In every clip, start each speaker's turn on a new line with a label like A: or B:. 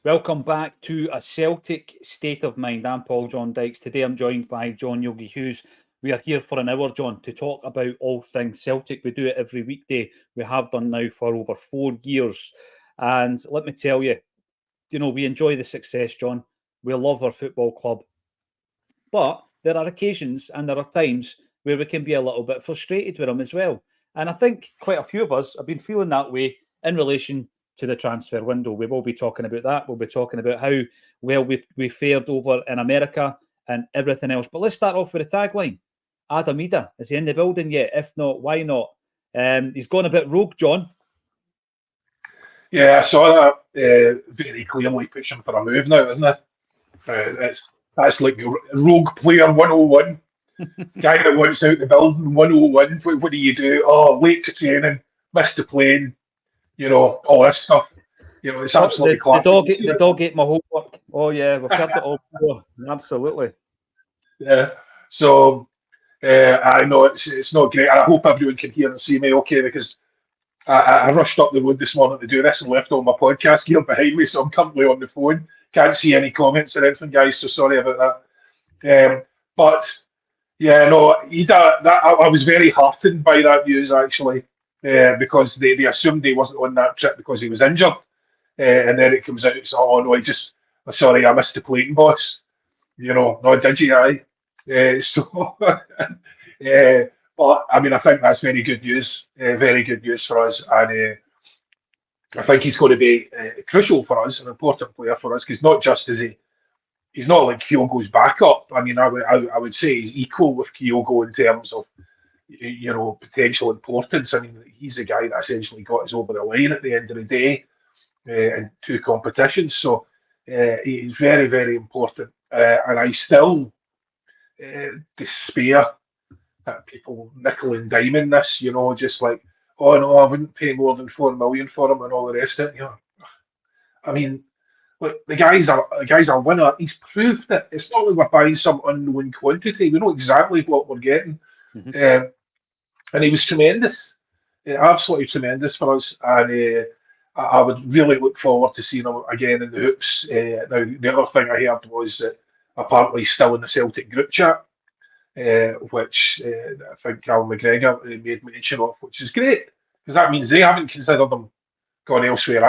A: Welcome back to A Celtic State of Mind. I'm Paul John Dykes. Today I'm joined by John Yogi Hughes. We are here for an hour, John, to talk about all things Celtic. We do it every weekday. We have done now for over 4 years. And let me tell you, we enjoy the success, John. We love our football club. But there are occasions and there are times where we can be a little bit frustrated with them as well. And I think quite a few of us have been feeling that way in relation to the transfer window. We will be talking about that. We'll be talking about how well we fared over in America and everything else. But let's start off with a tagline. Idah, is he in the building yet? If not, why not? He's gone a bit rogue, John.
B: Yeah, I saw that very clearly pushing for a move now, isn't it? That's like rogue player 101. Guy that wants out the building 101. What do you do? Oh, late to training, missed the plane, all this stuff. It's absolutely classic.
A: The dog ate my homework. Oh, yeah, we've heard it all before. Absolutely.
B: Yeah. So, I know it's not great. I hope everyone can hear and see me okay, because I rushed up the road this morning to do this and left all my podcast gear behind me, so I'm currently on the phone. Can't see any comments or anything, guys, so sorry about that. But, yeah, no, Idah, I was very heartened by that news, actually, because they assumed he wasn't on that trip because he was injured. And then it comes out, it's, oh, no, sorry, I missed the plane, boss. No, did you, aye? But I mean, I think that's very good news for us, and I think he's going to be crucial for us, an important player for us, because not just is he's not like Kyogo's backup. I mean, I would say he's equal with Kyogo in terms of potential importance. I mean, he's the guy that essentially got us over the line at the end of the day in 2 competitions. So he's very, very important, and I still despair at people nickel and diming this, just like, oh no, I wouldn't pay more than 4 million for him and all the rest of it. I mean, look, the guy's a winner. He's proved it. It's not like we're buying some unknown quantity. We know exactly what we're getting, and he was tremendous, absolutely tremendous for us. And I would really look forward to seeing him again in the hoops. Now, the other thing I heard was that apparently he's still in the Celtic group chat. Which I think Cal McGregor made mention of, which is great, because that means they haven't considered him gone elsewhere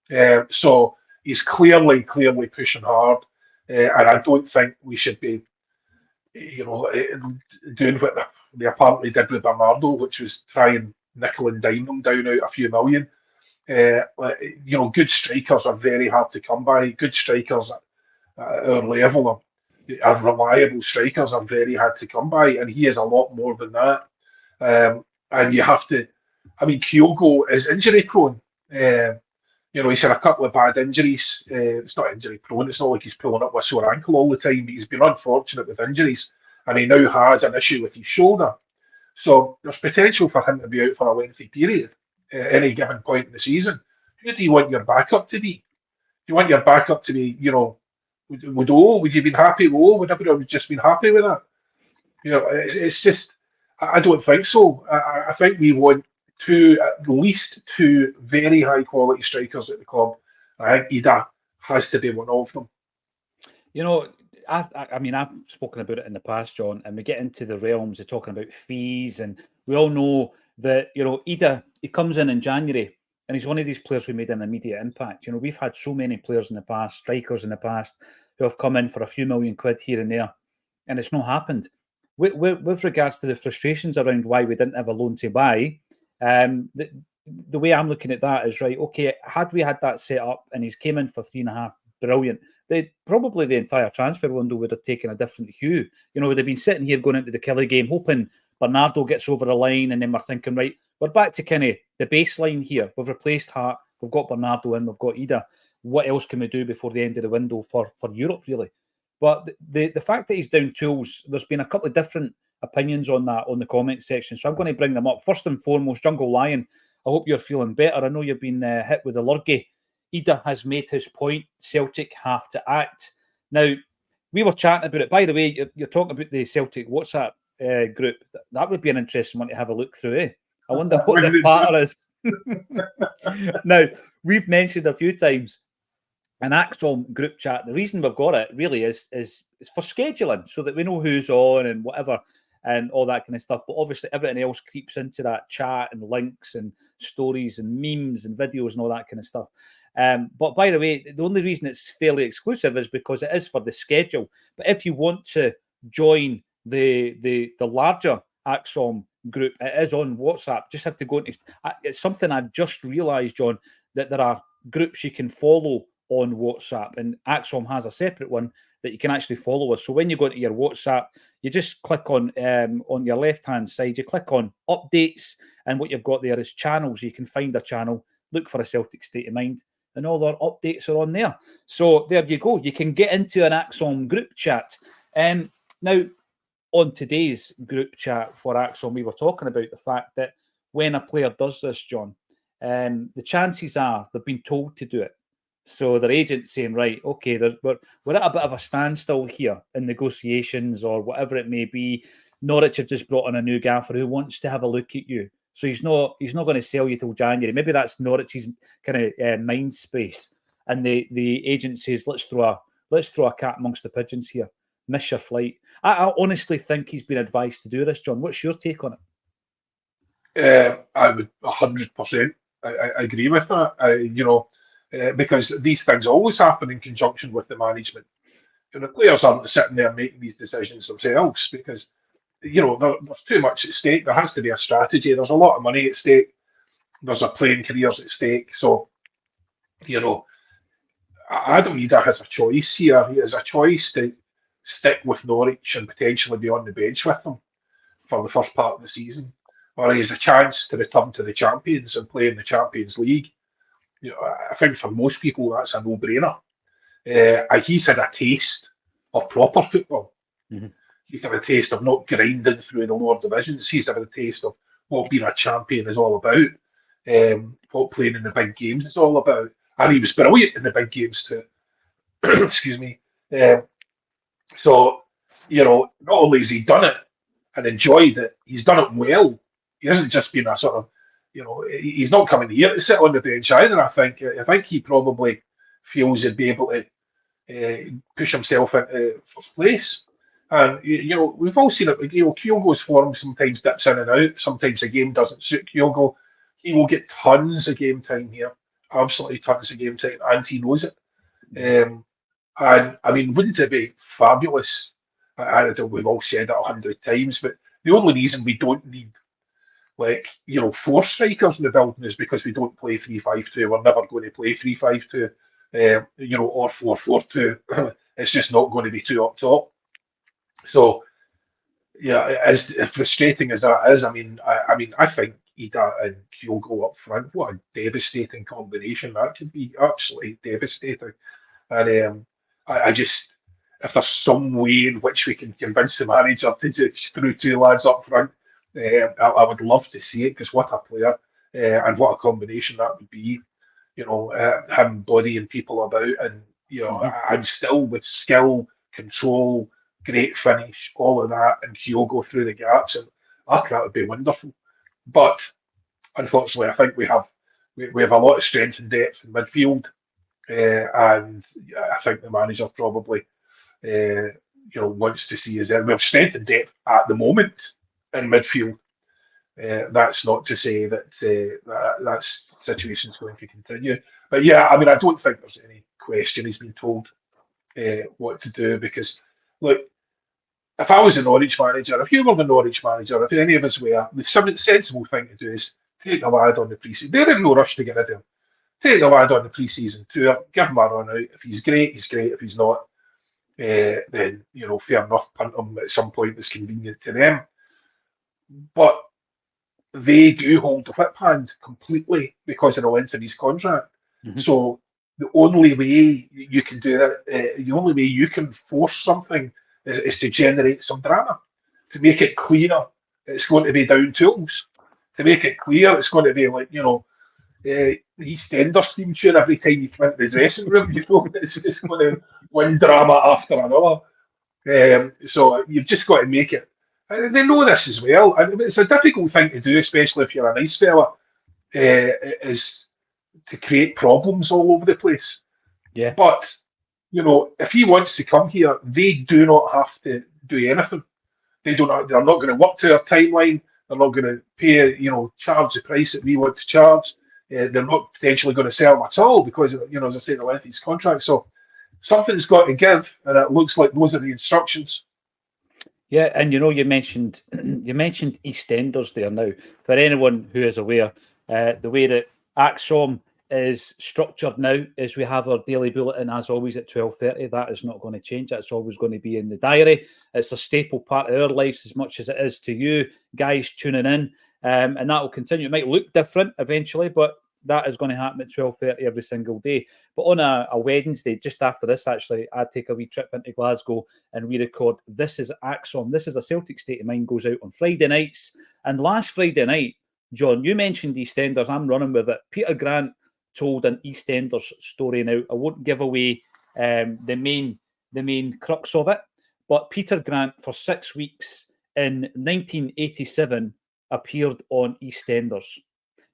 B: either. So he's clearly pushing hard, and I don't think we should be, doing what they apparently did with Bernardo, which was try and nickel and dime them down out a few million. Good strikers are very hard to come by. Good strikers at our level are reliable strikers are very hard to come by, and he is a lot more than that. And you have to, I mean, Kyogo is injury prone. He's had a couple of bad injuries. It's not injury prone. It's not like he's pulling up with a sore ankle all the time, but he's been unfortunate with injuries, and he now has an issue with his shoulder. So there's potential for him to be out for a lengthy period at any given point in the season. Who do you want your backup to be? Do you want your backup to be, would you been happy with O? Would everyone just been happy with that? It's just, I don't think so. I think we want at least two very high quality strikers at the club. I think Idah has to be one of them.
A: I mean, I've spoken about it in the past, John, and we get into the realms of talking about fees, and we all know that, Idah, he comes in January, and he's one of these players who made an immediate impact. We've had so many players in the past, strikers in the past, who have come in for a few million quid here and there, and it's not happened. With regards to the frustrations around why we didn't have a loan to buy, the way I'm looking at that is, right, okay, had we had that set up and he's came in for 3.5, brilliant. Probably the entire transfer window would have taken a different hue. We'd have been sitting here going into the Kelly game, hoping Bernardo gets over the line, and then we're thinking, right, we're back to kind of the baseline here. We've replaced Hart, we've got Bernardo in, we've got Idah. What else can we do before the end of the window for Europe, really? But the fact that he's down tools, there's been a couple of different opinions on that on the comment section, so I'm going to bring them up. First and foremost, Jungle Lion, I hope you're feeling better. I know you've been hit with the lurgy. Idah has made his point. Celtic have to act. Now, we were chatting about it. By the way, you're talking about the Celtic WhatsApp group. That would be an interesting one to have a look through, eh? I wonder what the pattern is. Now, we've mentioned a few times an Acsom group chat. The reason we've got it really is for scheduling, so that we know who's on and whatever and all that kind of stuff. But obviously everything else creeps into that chat, and links and stories and memes and videos and all that kind of stuff. But by the way, the only reason it's fairly exclusive is because it is for the schedule. But if you want to join the larger Acsom group, it is on WhatsApp. Just have to go into it's something I've just realized, John, that there are groups you can follow on WhatsApp, and Acsom has a separate one that you can actually follow us. So when you go into your WhatsApp, you just click on your left-hand side, you click on updates, and what you've got there is channels. You can find a channel, look for a Celtic State of Mind, and all our updates are on there. So there you go. You can get into an Acsom group chat. Now, on today's group chat for Acsom, we were talking about the fact that when a player does this, John, the chances are they've been told to do it. So their agent's saying, right, okay, we're at a bit of a standstill here in negotiations or whatever it may be. Norwich have just brought in a new gaffer who wants to have a look at you. So he's not going to sell you till January. Maybe that's Norwich's kind of mind space. And the agent says, let's throw a cat amongst the pigeons here. Miss your flight. I honestly think he's been advised to do this, John. What's your take on
B: it? I would 100%. I agree with that. Because these things always happen in conjunction with the management. The players aren't sitting there making these decisions themselves because, there's too much at stake. There has to be a strategy. There's a lot of money at stake. There's a playing careers at stake. So, Adam Idah has a choice here. He has a choice to stick with Norwich and potentially be on the bench with them for the first part of the season, or he has a chance to return to the champions and play in the Champions League. I think for most people that's a no-brainer. He's had a taste of proper football.
A: Mm-hmm.
B: He's had a taste of not grinding through the lower divisions. He's had a taste of what being a champion is all about, what playing in the big games is all about. And he was brilliant in the big games too. Excuse me. So, not only has he done it and enjoyed it, he's done it well. He hasn't just been a sort of, he's not coming here to sit on the bench either. I think he probably feels he'd be able to push himself into first place. And we've all seen it. Kyogo's form sometimes dips in and out. Sometimes the game doesn't suit Kyogo. He will get tons of game time here, absolutely tons of game time, and he knows it. And I mean, wouldn't it be fabulous? I know we've all said it 100 times, but the only reason we don't need 4 strikers in the building is because we don't play 3-5-2. We're never going to play 3-5-2, or 4-4-2. It's just not going to be 2 up top. So, yeah, as frustrating as that is, I mean, I think Idah and Kyogo up front, what a devastating combination that could be. Absolutely devastating. And I just, if there's some way in which we can convince the manager to just throw 2 lads up front, I would love to see it, because what a player and what a combination that would be. Him bodying people about, and I'm still with skill, control, great finish, all of that, and Kyogo through the gaps, and that would be wonderful. But unfortunately, I think we have a lot of strength and depth in midfield, and I think the manager probably wants to see us there. We have strength and depth at the moment in midfield. That's not to say that that situation is going to continue. But yeah, I mean, I don't think there's any question he's been told what to do, because look, if I was a Norwich manager, if you were the Norwich manager, if any of us were, the sensible thing to do is take the lad on the pre-season. They're in no rush to get rid of him. Take the lad on the pre-season tour, give him a run out. If he's great, he's great. If he's not, then fair enough, punt him at some point that's convenient to them. But they do hold the whip hand completely because of the length of his contract. Mm-hmm. So the only way you can do that, the only way you can force something is to generate some drama, to make it clear it's going to be down tools, to make it clear it's going to be like, EastEnders theme tune every time you come into the dressing room. It's going to win drama after another. So you've just got to make it. They know this as well, and it's a difficult thing to do, especially if you're a nice fella, is to create problems all over the place.
A: Yeah.
B: But, if he wants to come here, they do not have to do anything. They're not going to work to our timeline. They're not going to pay, charge the price that we want to charge. They're not potentially going to sell him at all because, as I say, the length of his contract. So something's got to give, and it looks like those are the instructions.
A: Yeah, and you mentioned you mentioned EastEnders there. Now, for anyone who is aware, the way that Acsom is structured now is we have our daily bulletin as always at 12:30. That is not going to change. That's always going to be in the diary. It's a staple part of our lives as much as it is to you guys tuning in, and that will continue. It might look different eventually, but that is going to happen at 12:30 every single day. But on a Wednesday, just after this, actually, I take a wee trip into Glasgow and we record This Is Acsom. This is a Celtic State of Mind, goes out on Friday nights. And last Friday night, John, you mentioned EastEnders. I'm running with it. Peter Grant told an EastEnders story. Now, I won't give away the main crux of it, but Peter Grant, for 6 weeks in 1987, appeared on EastEnders.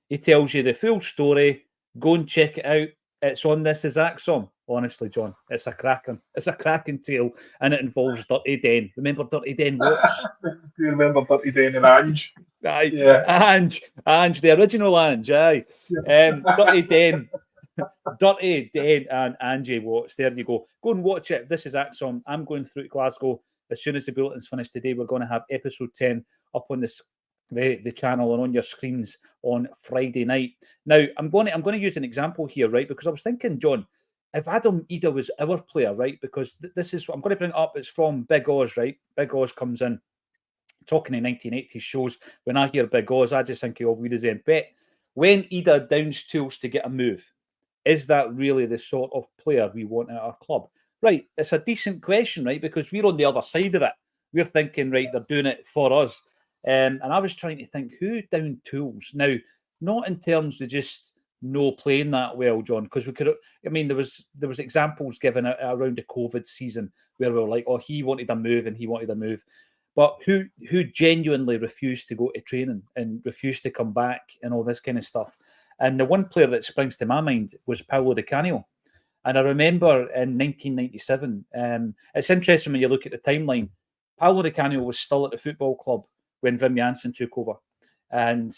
A: He tells you the full story. Go and check it out. It's on This Is Acsom. Honestly, John, it's a cracking tale, and it involves Dirty Den. Remember Dirty Den Watts?
B: Do you remember Dirty Den and Ange?
A: Aye,
B: yeah.
A: Ange, the original Ange. Aye,
B: Yeah.
A: Dirty Den, and Angie Watts. There you go. Go and watch it. This Is Acsom. I'm going through to Glasgow as soon as the bulletin's finished today. We're going to have episode 10 up on the channel and on your screens on Friday night. Now, I'm going to use an example here, right? Because I was thinking, John, if Adam Idah was our player, right? Because this is what I'm going to bring up. It's from Big Oz, right? Big Oz comes in talking in 1980s shows. When I hear Big Oz, I just think of Wiedersehen Bet. When Idah downs tools to get a move, is that really the sort of player we want at our club? Right, it's a decent question, right? Because we're on the other side of it. We're thinking, right, they're doing it for us. And I was trying to think who down tools. Now, not in terms of just no playing that well, John, because we could. I mean, there was examples given around the COVID season where we were like, oh, he wanted a move and he wanted a move, but who genuinely refused to go to training and refused to come back and all this kind of stuff. And the one player that springs to my mind was Paolo Di Canio. And I remember in 1997, it's interesting when you look at the timeline. Paolo Di Canio was still at the football club when Wim Jansen took over. And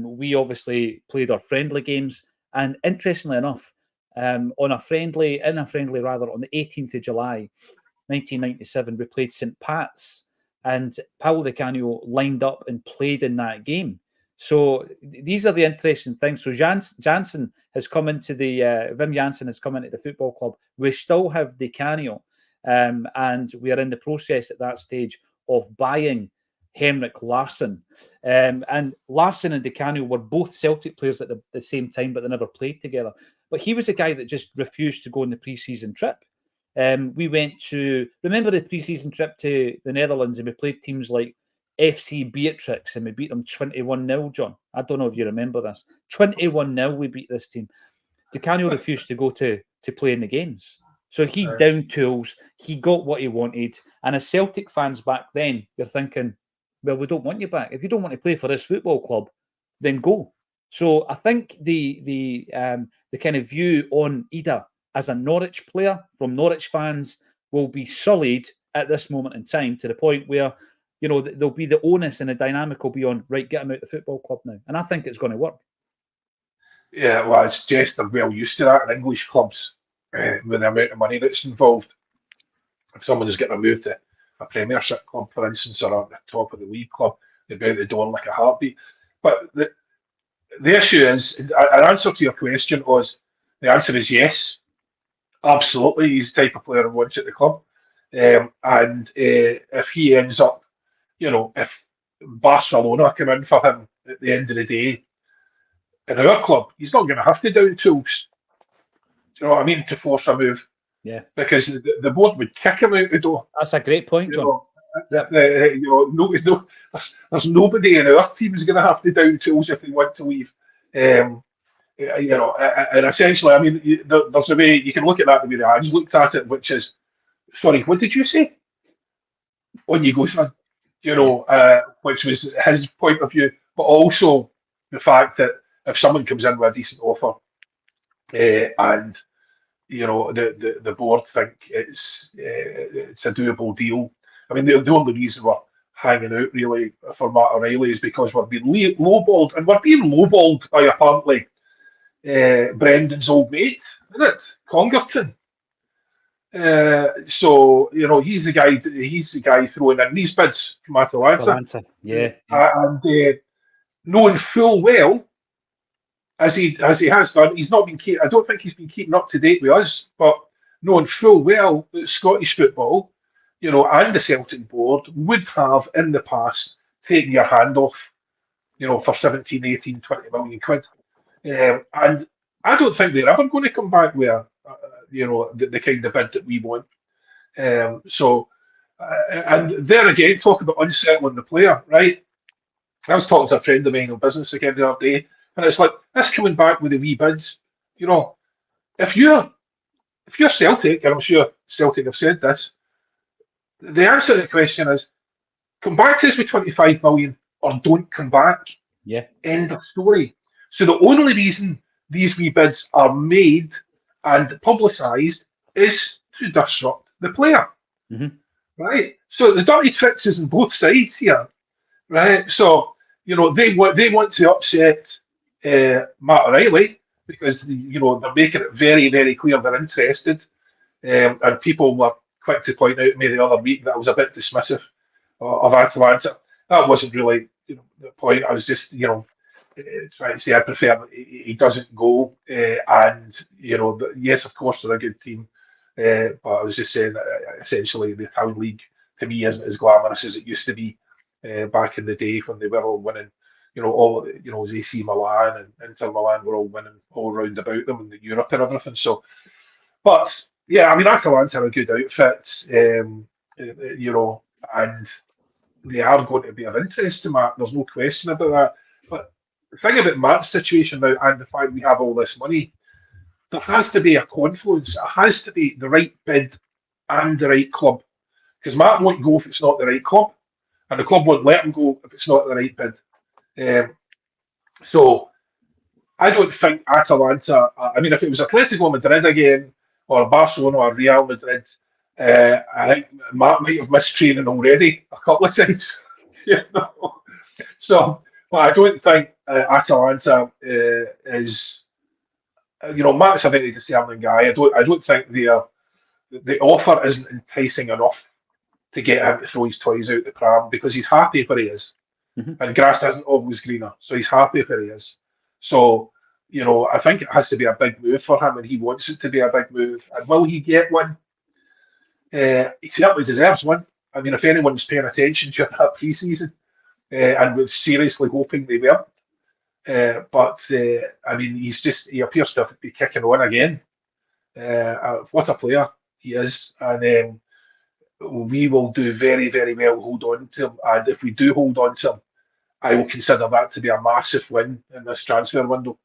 A: we obviously played our friendly games. And interestingly enough, on a friendly on the 18th of July, 1997, we played St. Pat's. And Paolo Di Canio lined up and played in that game. So these are the interesting things. So Jansen has come into Wim Jansen has come into the football club. We still have Di Canio, and we are in the process at that stage of buying Henrik Larsson. And Larsson and Di Canio were both Celtic players at the same time, but they never played together. But he was a guy that just refused to go on the pre-season trip. We went to, remember the pre-season trip to the Netherlands, and we played teams like FC Beatrix and we beat them 21-0, John. I don't know if you remember this. 21-0 we beat this team. Di Canio refused to go to play in the games. So he downed tools, he got what he wanted. And as Celtic fans back then, you're thinking, well, we don't want you back. If you don't want to play for this football club, then go. So I think the kind of view on Idah as a Norwich player from Norwich fans will be sullied at this moment in time to the point where, there'll be the onus and the dynamic will be on, right, get him out the football club now. And I think it's going to work.
B: Yeah, well, I suggest they're well used to that in English clubs with the amount of money that's involved. If someone is getting a move to a Premiership club, for instance, or at the top of the league club, they'll be out the door like a heartbeat. But the issue is, an answer to your question was, the answer is yes. Absolutely, he's the type of player who wants at the club. And if he ends up, if Barcelona come in for him at the end of the day in our club, he's not going to have to down tools. Do you know what I mean? To force a move.
A: Yeah.
B: Because the board would kick him out the door.
A: That's a great point, John.
B: There's nobody in our team is going to have to down tools if they want to leave. And essentially, I mean, there's a way you can look at that the way the Ange looked at it, which is, sorry, what did you say? On you go, son. Which was his point of view, but also the fact that if someone comes in with a decent offer and the board think it's a doable deal. I mean, the only reason we're hanging out really for Matt O'Reilly is because we're being lowballed, and we're being lowballed by apparently Brendan's old mate, isn't it, Congerton? So he's the guy throwing in these bids from Atalanta.
A: Yeah.
B: And knowing full well, as he has done, he's not been. I don't think he's been keeping up to date with us, but knowing full well that Scottish football, and the Celtic board would have in the past taken your hand off, for 17, 18, 20 million quid. And I don't think they're ever going to come back with the kind of bid that we want. And there again, talk about unsettling the player, right? I was talking to a friend of mine on business again the other day, and it's like, this coming back with the wee bids. If you're Celtic, and I'm sure Celtic have said this, the answer to the question is, come back to us with 25 million or don't come back.
A: Yeah.
B: End of story. So the only reason these wee bids are made and publicised is to disrupt the player.
A: Mm-hmm.
B: Right? So the dirty tricks is on both sides here. Right? So, they want to upset Matt O'Reilly because, they're making it very, very clear they're interested. And people were quick to point out to me the other week that I was a bit dismissive of Atalanta. That wasn't really the point. I was just, trying to say I prefer that he doesn't go. And, yes, of course, they're a good team. But I was just saying that essentially the Town League to me isn't as glamorous as it used to be back in the day when they were all winning. AC Milan and Inter Milan were all winning all round about them in the Europe and everything. So, but yeah, I mean, Atalanta are a good outfit, and they are going to be of interest to Matt. There's no question about that. But the thing about Matt's situation now and the fact we have all this money, there has to be a confluence. It has to be the right bid and the right club. Because Matt won't go if it's not the right club, and the club won't let him go if it's not the right bid. So I don't think Atalanta. I mean, if it was Atletico Madrid again, or Barcelona or Real Madrid, I think Matt might have missed training already a couple of times. So, but I don't think Atalanta is. Matt's a very discerning guy. I don't think the offer isn't enticing enough to get him to throw his toys out the pram because he's happy where he is.
A: Mm-hmm.
B: And grass isn't always greener, so he's happy where he is. So, I think it has to be a big move for him, and he wants it to be a big move. And will he get one? He certainly deserves one. I mean, if anyone's paying attention to that pre-season and was seriously hoping they weren't, but I mean, he appears to be kicking on again. What a player he is, and we will do very, very well hold on to him. And if we do hold on to him, I will consider that to be a massive win in this transfer window.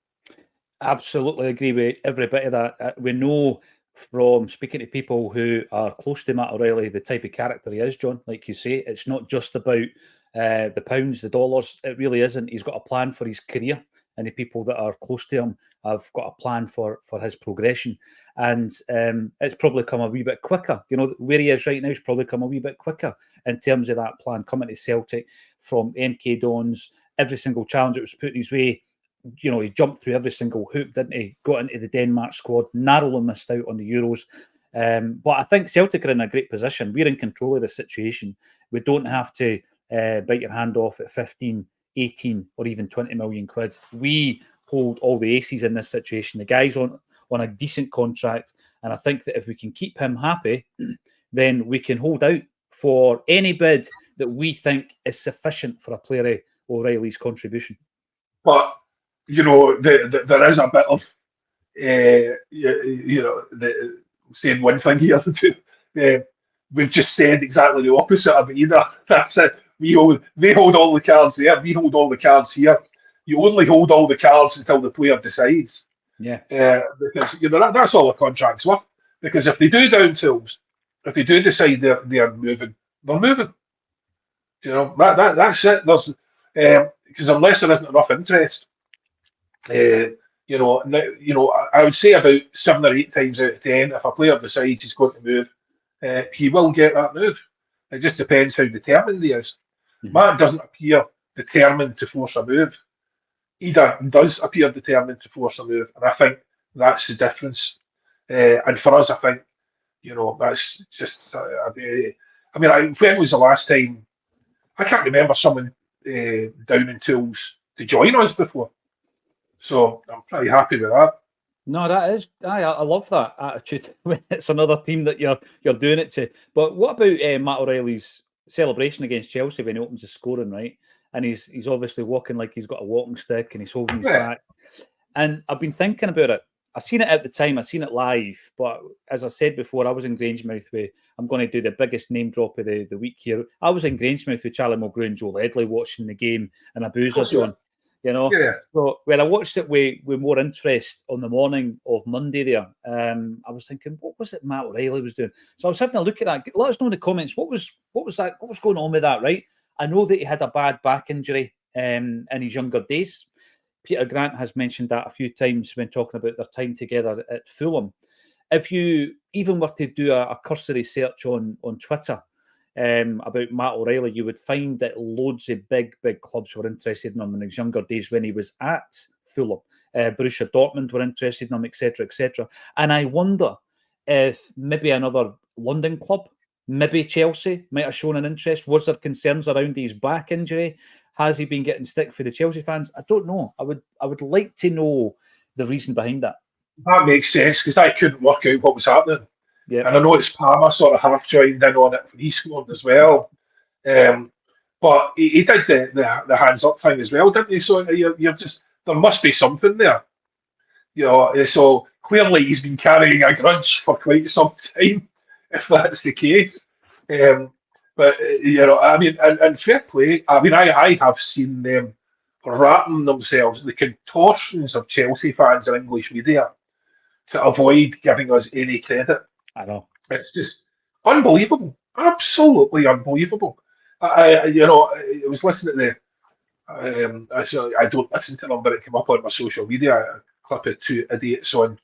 A: Absolutely agree with every bit of that. We know from speaking to people who are close to Matt O'Reilly the type of character he is, John. Like you say, it's not just about the pounds, the dollars. It really isn't. He's got a plan for his career, and the people that are close to him have got a plan for his progression. And it's probably come a wee bit quicker. Where he is right now, it's probably come a wee bit quicker in terms of that plan coming to Celtic from MK Dons. Every single challenge that was put his way, he jumped through every single hoop, didn't he? Got into the Denmark squad, narrowly missed out on the Euros. But I think Celtic are in a great position. We're in control of the situation. We don't have to bite your hand off at 15, 18 or even 20 million quid. We hold all the aces in this situation. The guy's on a decent contract, and I think that if we can keep him happy, then we can hold out for any bid that we think is sufficient for a player of O'Reilly's contribution.
B: But there is a bit of saying one thing here. We've just said exactly the opposite of Idah. That's it. They hold all the cards there. We hold all the cards here. You only hold all the cards until the player decides.
A: Yeah.
B: Because that's all the contract's worth. Because if they do down tools, if they do decide they're moving, they're moving. That's it. There's because unless there isn't enough interest, I would say about 7 or 8 times out of 10, if a player decides he's going to move, he will get that move. It just depends how determined he is.
A: Mhm.
B: Matt doesn't appear determined to force a move. Idah does appear determined to force a move, and I think that's the difference. And for us, I think that's just a very. I mean, when was the last time? I can't remember someone down in tools to join us before. So I'm pretty happy with that.
A: No, that is. I love that attitude when it's another team that you're doing it to. But what about Matt O'Reilly's celebration against Chelsea when he opens the scoring, right? And he's obviously walking like he's got a walking stick and he's holding his
B: Yeah,
A: back. And I've been thinking about it. I seen it at the time. I seen it live, but as I said before, I was in Grangemouth with. I'm going to do the biggest name drop of the week here. I was in Grangemouth with Charlie Mulgrew and Joe Ledley watching the game and a
B: of
A: boozer,
B: course you are.
A: John. You know,
B: Yeah,
A: so when I watched it with more interest on the morning of Monday there, I was thinking, what was it Matt O'Reilly was doing? So I was having a look at that. Let us know in the comments what was that? What was going on with that? Right? I know that he had a bad back injury in his younger days. Peter Grant has mentioned that a few times when talking about their time together at Fulham. If you even were to do a cursory search on Twitter about Matt O'Reilly, you would find that loads of big clubs were interested in him in his younger days when he was at Fulham. Borussia Dortmund were interested in him, etc., etc. And I wonder if maybe another London club, maybe Chelsea, might have shown an interest. Was there concerns around his back injury? Has he been getting stick for the Chelsea fans? I don't know. I would like to know the reason behind that.
B: that makes sense because I couldn't work out what was happening.
A: Yeah.
B: And I know it's Palmer sort of half joined in on it when he scored as well. Um, but he did the hands up thing as well, didn't he? So you're just there must be something there, So clearly he's been carrying a grudge for quite some time, if that's the case. Um, but I mean, and fair play. I mean, I have seen them wrapping themselves the contortions of Chelsea fans in English media to avoid giving us any credit.
A: I know.
B: It's just unbelievable, absolutely unbelievable. I was listening to I don't listen to them, but it came up on my social media. A clip of two idiots on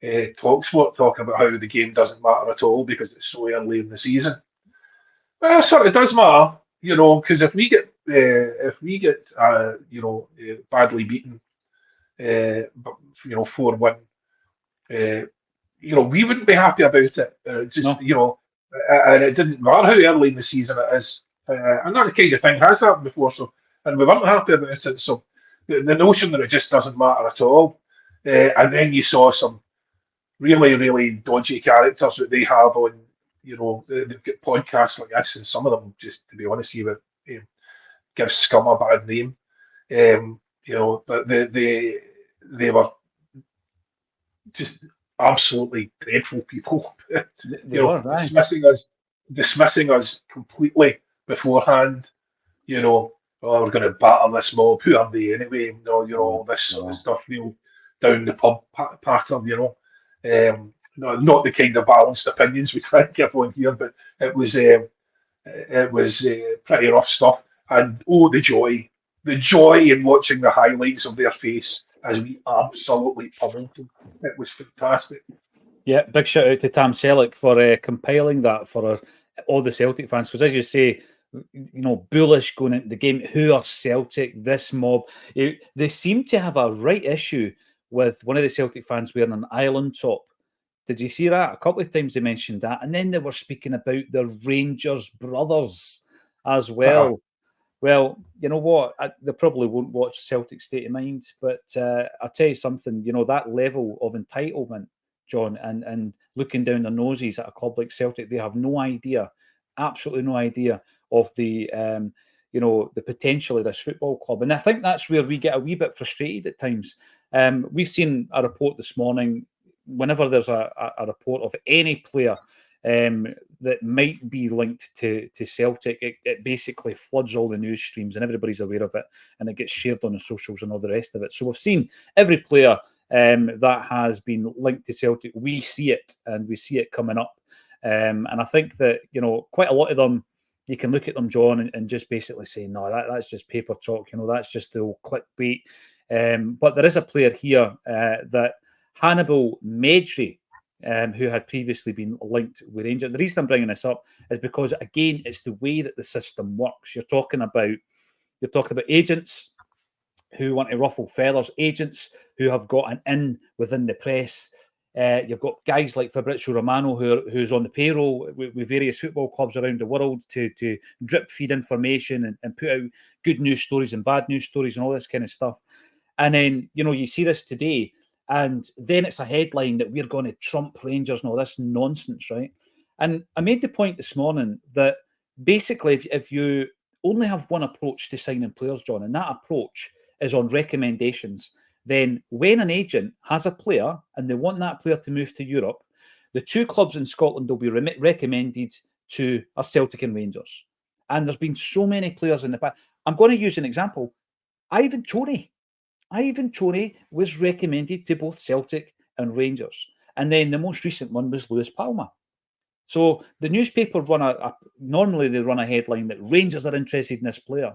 B: Talksport talking about how the game doesn't matter at all because it's so early in the season. Well, it sort of does matter, because if we get badly beaten, but 4-1, we wouldn't be happy about it.
A: No.
B: And it didn't matter how early in the season it is. And that kind of thing has happened before, and we weren't happy about it. So the notion that it just doesn't matter at all, and then you saw some really, really dodgy characters that they have on, they've got podcasts like this, and some of them, just to be honest with you, give scum a bad name. But they were just absolutely dreadful people.
A: They were, right?
B: dismissing us completely beforehand. Oh, we're going to batter this mob. Who are they anyway? All this sort of stuff. Down the pub pattern. Not the kind of balanced opinions we try to give on here, but it was pretty rough stuff. And oh, the joy in watching the highlights of their face as we absolutely pummeled them. It was fantastic.
A: Yeah, big shout out to Tam Selleck for compiling that for all the Celtic fans. Because as you say, bullish going into the game. Who are Celtic? This mob. They seem to have a right issue with one of the Celtic fans wearing an island top. Did you see that? A couple of times they mentioned that. And then they were speaking about the Rangers brothers as well.
B: Uh-huh.
A: Well, you know what? They probably won't watch Celtic State of Mind, but I'll tell you something. That level of entitlement, John, and looking down their noses at a club like Celtic, they have no idea, absolutely no idea of the the potential of this football club. And I think that's where we get a wee bit frustrated at times. We've seen a report this morning. Whenever there's a report of any player that might be linked to Celtic, it basically floods all the news streams and everybody's aware of it, and it gets shared on the socials and all the rest of it. So we've seen every player that has been linked to Celtic. We see it, and we see it coming up. And I think that quite a lot of them, you can look at them, John, and just basically say, no, that's just paper talk. That's just the old clickbait. But there is a player here that Hannibal Medri, who had previously been linked with Rangers. The reason I'm bringing this up is because, again, it's the way that the system works. You're talking about agents who want to ruffle feathers, agents who have got an in within the press. You've got guys like Fabrizio Romano who's on the payroll with various football clubs around the world to drip feed information and put out good news stories and bad news stories and all this kind of stuff. And then, you see this today, and then it's a headline that we're going to trump Rangers and all this nonsense, right? And I made the point this morning that basically if you only have one approach to signing players, John, and that approach is on recommendations, then when an agent has a player and they want that player to move to Europe, the two clubs in Scotland will be recommended to are Celtic and Rangers. And there's been so many players in the past. I'm going to use an example. Ivan Toney was recommended to both Celtic and Rangers. And then the most recent one was Lewis Palmer. So the newspaper normally they run a headline that Rangers are interested in this player.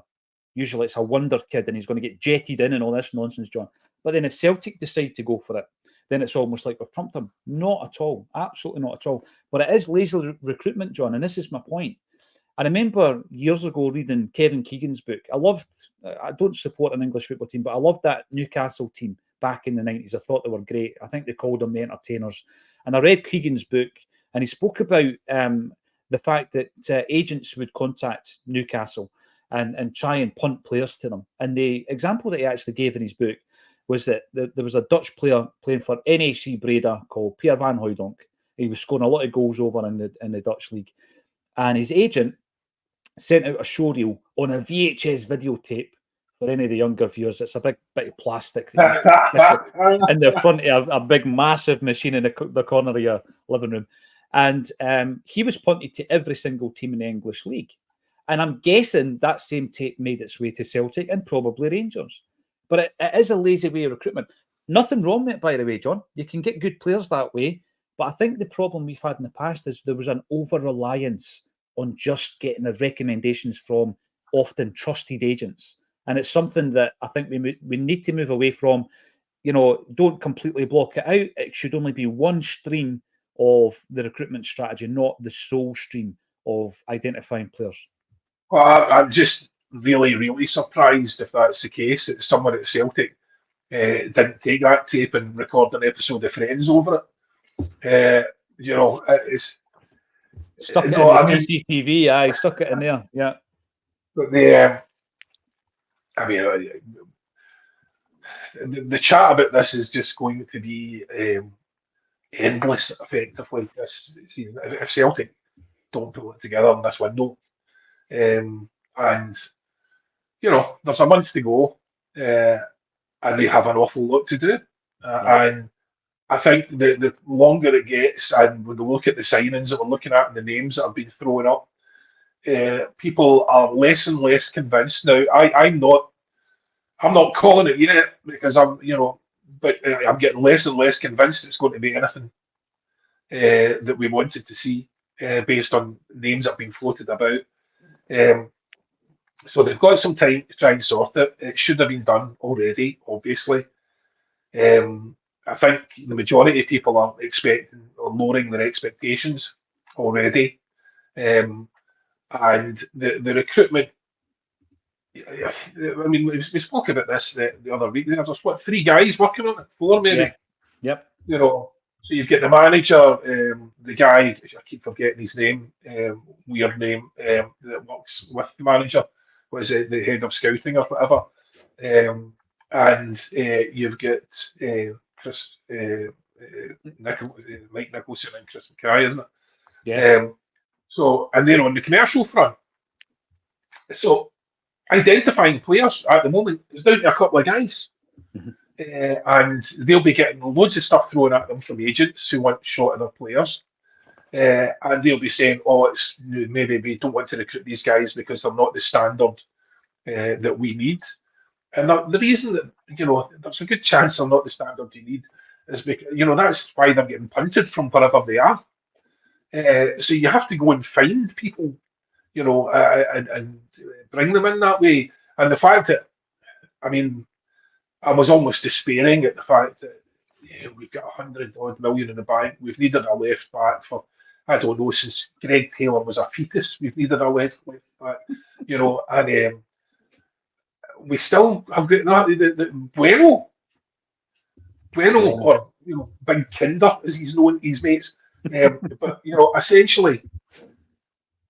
A: Usually it's a wonder kid and he's going to get jetted in and all this nonsense, John. But then if Celtic decide to go for it, then it's almost like we've trumped him. Not at all. Absolutely not at all. But it is lazy recruitment, John, and this is my point. I remember years ago reading Kevin Keegan's book. I don't support an English football team, but I loved that Newcastle team back in the 90s. I thought they were great. I think they called them the Entertainers. And I read Keegan's book, and he spoke about the fact that agents would contact Newcastle and try and punt players to them. And the example that he actually gave in his book was that there was a Dutch player playing for NAC Breda called Pierre van Hooijdonk. He was scoring a lot of goals over in the Dutch league. And his agent sent out a showreel on a VHS videotape. For any of the younger viewers, it's a big bit of plastic that you in the front of a big, massive machine in the corner of your living room. And he was punted to every single team in the English league. And I'm guessing that same tape made its way to Celtic and probably Rangers. But it is a lazy way of recruitment. Nothing wrong with it, by the way, John. You can get good players that way. But I think the problem we've had in the past is there was an over-reliance on just getting the recommendations from often trusted agents. And it's something that I think we need to move away from. Don't completely block it out. It should only be one stream of the recruitment strategy, not the sole stream of identifying players.
B: Well, I'm just really, really surprised if that's the case, that someone at Celtic didn't take that tape and record an episode of Friends over it. It's
A: stuck it in the CCTV. I stuck it in there. Yeah.
B: But the chat about this is just going to be endless, effectively, this season. If Celtic don't pull it together in this window. And there's a month to go, and they have an awful lot to do. And I think the longer it gets, and when we look at the signings that we're looking at and the names that have been thrown up, people are less and less convinced now. I'm not calling it yet because but I'm getting less and less convinced it's going to be anything that we wanted to see based on names that have been floated about. So they've got some time to try and sort it. It should have been done already, obviously. I think the majority of people are expecting or lowering their expectations already. And the recruitment, I mean, we spoke about this the other week. There's 3 guys working on it, 4 maybe.
A: Yeah. Yep.
B: So you've got the manager, the guy, I keep forgetting his name, weird name, that works with the manager, was the head of scouting or whatever. And you've got Mike Nicholson and Chris Mackay, isn't it?
A: Yeah.
B: So, and then on the commercial front, so identifying players at the moment is down to a couple of guys. Mm-hmm. And they'll be getting loads of stuff thrown at them from agents who want shot of their players. And they'll be saying, maybe we don't want to recruit these guys because they're not the standard that we need. And the reason that, there's a good chance they're not the standard you need is because, that's why they're getting punted from wherever they are. So you have to go and find people, and bring them in that way. And the fact that, I mean, I was almost despairing at the fact that we've got 100 odd million in the bank. We've needed a left back for, I don't know, since Greg Taylor was a fetus. We've needed a left back, and we still have got the Bueno, or Big Kinder as he's known to his mates. But essentially,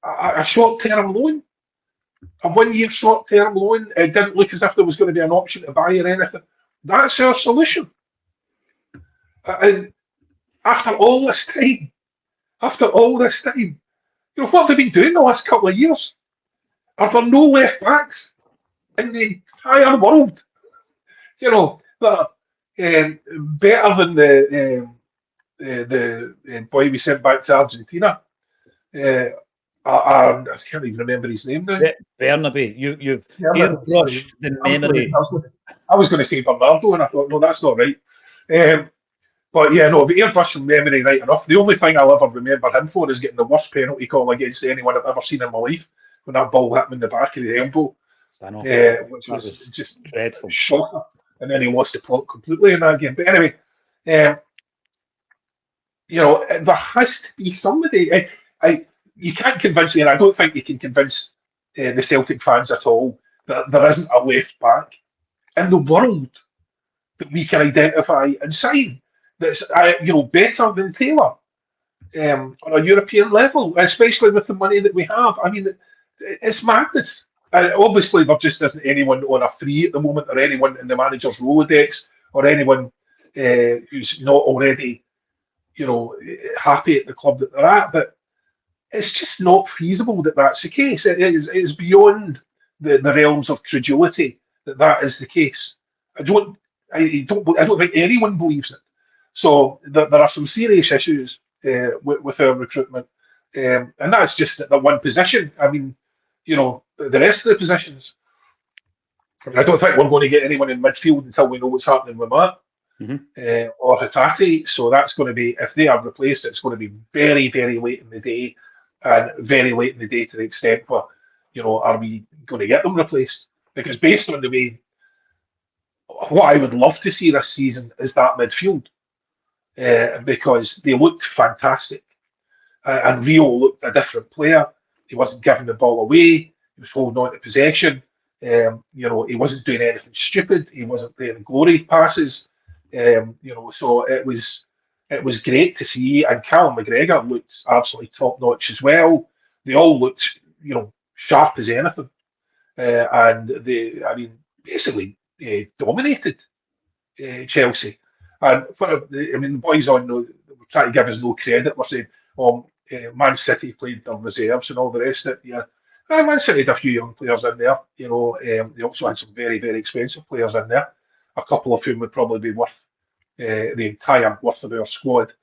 B: a short-term loan, a 1 year short-term loan. It didn't look as if there was going to be an option to buy or anything. That's our solution. And after all this time, what have they been doing the last couple of years? Are there no left backs in the entire world? That better than the boy we sent back to Argentina. I can't even remember his name now.
A: Bernabe. You've airbrushed the memory.
B: I was going to say Bernardo, and I thought, no, that's not right. But yeah, no, but airbrushed memory right enough. The only thing I'll ever remember him for is getting the worst penalty call against anyone I've ever seen in my life, when that ball hit him in the back of the elbow.
A: I know.
B: Which was just
A: dreadful.
B: Shocker. And then he lost the plot completely in that game. But anyway, there has to be somebody. You can't convince me, and I don't think you can convince the Celtic fans at all that there isn't a left back in the world that we can identify and sign that's better than Taylor on a European level, especially with the money that we have. I mean, it's madness. And obviously, there just isn't anyone on a free at the moment, or anyone in the manager's Rolodex, or anyone who's not already, happy at the club that they're at. But it's just not feasible that that's the case. It is beyond the realms of credulity that is the case. I don't think anyone believes it. So there are some serious issues with our recruitment, and that's just that one position. I mean, the rest of the positions, I don't think we're going to get anyone in midfield until we know what's happening with Matt or Hatate. So that's going to be, if they are replaced, it's going to be very, very late in the day, and very late in the day to the extent where, are we going to get them replaced? Because based on the way, what I would love to see this season is that midfield, because they looked fantastic, and Rio looked a different player. He wasn't giving the ball away. He was holding on to possession. He wasn't doing anything stupid. He wasn't playing glory passes. So it was great to see. And Callum McGregor looked absolutely top notch as well. They all looked, sharp as anything, and basically dominated Chelsea. And the boys were trying to give us no credit. We're saying, Man City played their reserves and all the rest of it. Yeah, Man City had a few young players in there. They also had some very, very expensive players in there. A couple of whom would probably be worth the entire worth of our squad.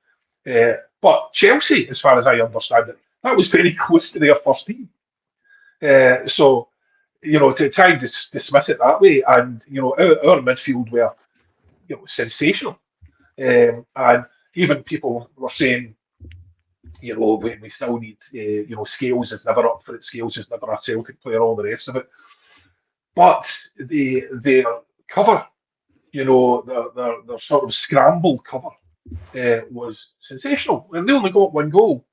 B: But Chelsea, as far as I understand it, that was very close to their first team. So, to try and dismiss it that way, and our midfield were, sensational, and even people were saying, we still need, Scales is never up for it. Scales is never a Celtic player, all the rest of it. But their cover, their sort of scramble cover was sensational. And they only got one goal,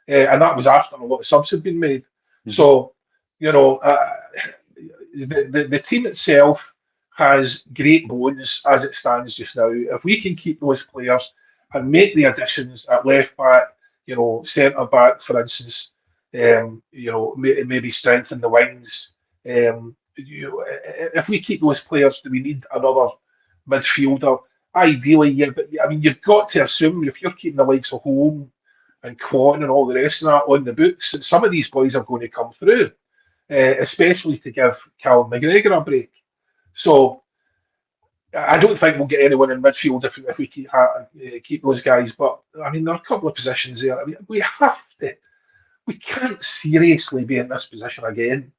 B: and that was after a lot of subs had been made. Mm-hmm. So, the team itself has great bones as it stands just now. If we can keep those players and make the additions at left back, centre back, for instance, maybe strengthen the wings. If we keep those players, do we need another midfielder? Ideally, yeah. But you've got to assume if you're keeping the likes of Home and Quan and all the rest of that on the books, that some of these boys are going to come through, especially to give Callum McGregor a break. So I don't think we'll get anyone in midfield if we keep those guys. But there are a couple of positions there. We can't seriously be in this position again.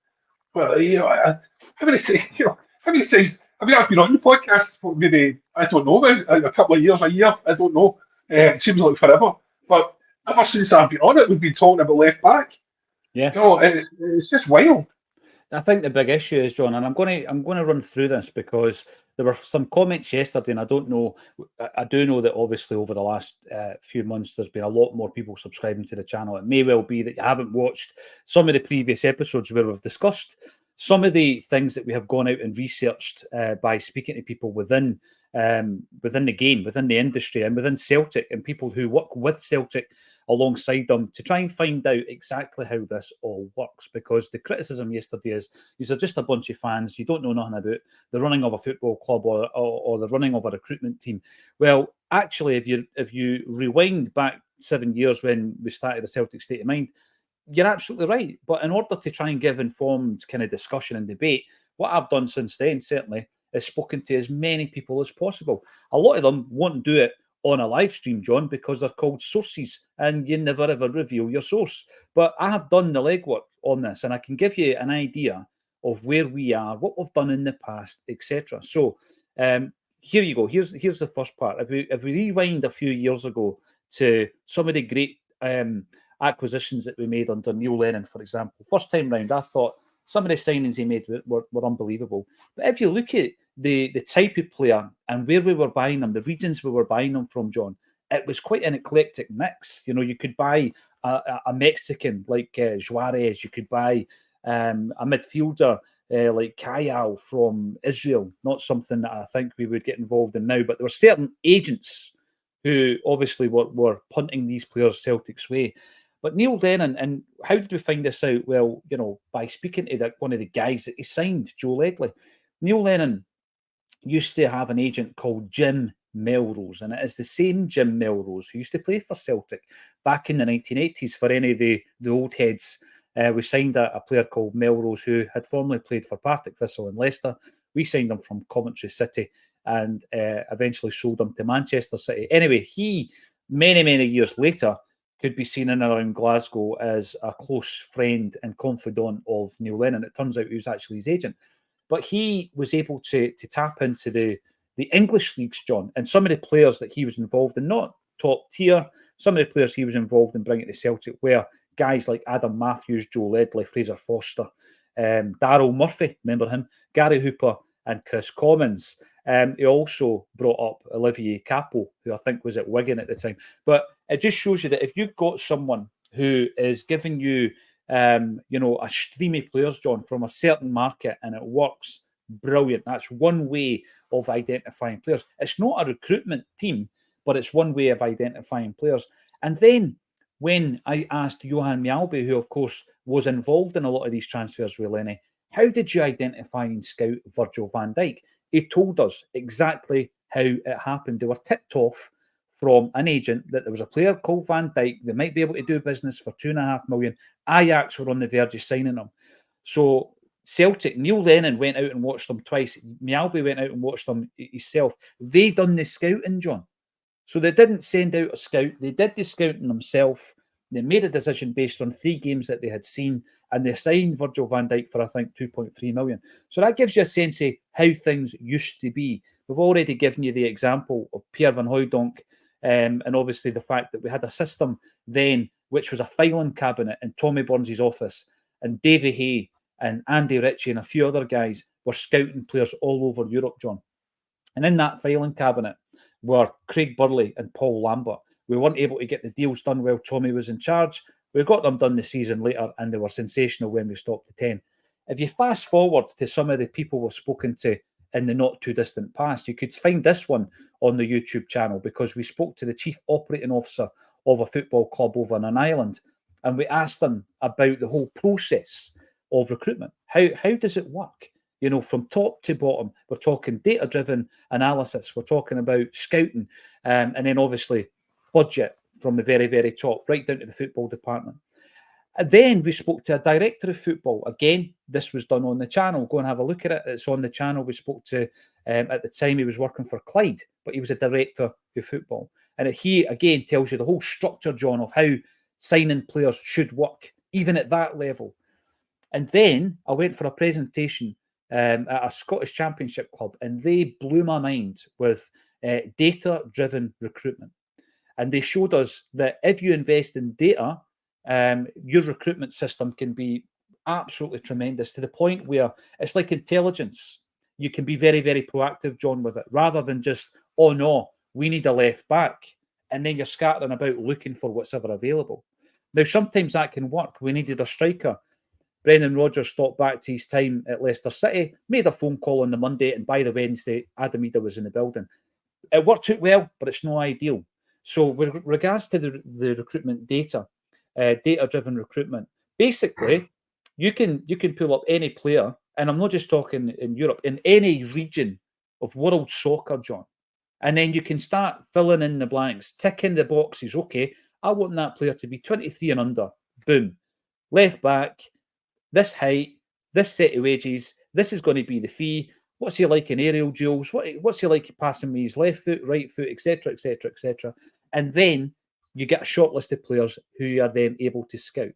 B: Well, how many times? I've been on the podcast for maybe, I don't know, about a couple of years, a year. I don't know. It seems like forever. But ever since I've been on it, we've been talking about left back.
A: Yeah.
B: It's just wild.
A: I think the big issue is, John, and I'm going to run through this because there were some comments yesterday, and I don't know. I do know that obviously over the last few months, there's been a lot more people subscribing to the channel. It may well be that you haven't watched some of the previous episodes where we've discussed some of the things that we have gone out and researched by speaking to people within the game, within the industry, and within Celtic, and people who work with Celtic alongside them to try and find out exactly how this all works. Because the criticism yesterday is these are just a bunch of fans, you don't know nothing about the running of a football club or the running of a recruitment team. Well, actually, if you rewind back 7 years when we started the Celtic State of Mind, you're absolutely right. But in order to try and give informed kind of discussion and debate, what I've done since then, certainly, is spoken to as many people as possible. A lot of them won't do it on a live stream, John, because they're called sources and you never ever reveal your source. But I have done the legwork on this and I can give you an idea of where we are, what we've done in the past, etc. So here you go. Here's the first part. If we rewind a few years ago to some of the great acquisitions that we made under Neil Lennon, for example, first time round, I thought some of the signings he made were unbelievable. But if you look at the type of player and where we were buying them, the regions we were buying them from, John, it was quite an eclectic mix. You know, you could buy a Mexican like Juarez, you could buy a midfielder like Kayal from Israel, not something that I think we would get involved in now, but there were certain agents who obviously were punting these players Celtic's way. But Neil Lennon, and how did we find this out? Well, you know, by speaking to one of the guys that he signed, Joe Ledley. Neil Lennon used to have an agent called Jim Melrose, and it is the same Jim Melrose who used to play for Celtic back in the 1980s. For any of the old heads, we signed a player called Melrose who had formerly played for Partick Thistle and Leicester. We signed him from Coventry City and eventually sold him to Manchester City. Anyway, he, many years later, could be seen in and around Glasgow as a close friend and confidant of Neil Lennon. It turns out he was actually his agent. But he was able to tap into the English leagues, John, and some of the players that he was involved in, not top tier, some of the players he was involved in bringing to Celtic were guys like Adam Matthews, Joe Ledley, Fraser Foster, Darryl Murphy, remember him, Gary Hooper and Chris Commons. He also brought up Olivier Capel, who I think was at Wigan at the time. But it just shows you that if you've got someone who is giving you, a stream of players, John, from a certain market and it works, brilliant. That's one way of identifying players. It's not a recruitment team, but it's one way of identifying players. And then when I asked Johan Mjalby, who of course was involved in a lot of these transfers with Lenny, how did you identify and scout Virgil van Dijk? He told us exactly how it happened. They were tipped off from an agent that there was a player called Van Dijk. They might be able to do business for $2.5 million. Ajax were on the verge of signing them. So Celtic, Neil Lennon went out and watched them twice. Mjalby went out and watched them himself. They done the scouting, John. So they didn't send out a scout. They did the scouting themselves. They made a decision based on 3 games that they had seen, and they signed Virgil van Dijk for, I think, 2.3 million. So that gives you a sense of how things used to be. We've already given you the example of Pierre Van Hooijdonk, and obviously the fact that we had a system then which was a filing cabinet in Tommy Burns' office, and Davy Hay and Andy Ritchie and a few other guys were scouting players all over Europe, John. And in that filing cabinet were Craig Burley and Paul Lambert. We weren't able to get the deals done while Tommy was in charge. We got them done the season later, and they were sensational when we stopped the 10. If you fast forward to some of the people we've spoken to in the not too distant past, you could find this one on the YouTube channel, because we spoke to the chief operating officer of a football club over in an island, and we asked them about the whole process of recruitment. How does it work? You know, from top to bottom. We're talking data-driven analysis. We're talking about scouting, and then obviously budget from the very, very top, right down to the football department. And then we spoke to a director of football. Again, this was done on the channel. Go and have a look at it. It's on the channel. We spoke to, at the time, he was working for Clyde, but he was a director of football. And he, again, tells you the whole structure, John, of how signing players should work, even at that level. And then I went for a presentation at a Scottish Championship club, and they blew my mind with data-driven recruitment. And they showed us that if you invest in data, your recruitment system can be absolutely tremendous, to the point where it's like intelligence. You can be very, very proactive, John, with it, rather than just, oh no, we need a left back, and then you're scattering about looking for what's ever available. Now, sometimes that can work. We needed a striker. Brendan Rodgers thought back to his time at Leicester City, made a phone call on the Monday, and by the Wednesday, Adam Idah was in the building. It worked out well, but it's not ideal. So with regards to the recruitment data, data-driven recruitment, basically, you can pull up any player, and I'm not just talking in Europe, in any region of world soccer, John, and then you can start filling in the blanks, ticking the boxes. Okay, I want that player to be 23 and under. Boom. Left back, this height, this set of wages, this is going to be the fee. What's he like in aerial duels? What's he like passing me his left foot, right foot, etc., etc., etc. And then you get a short list of players who you are then able to scout.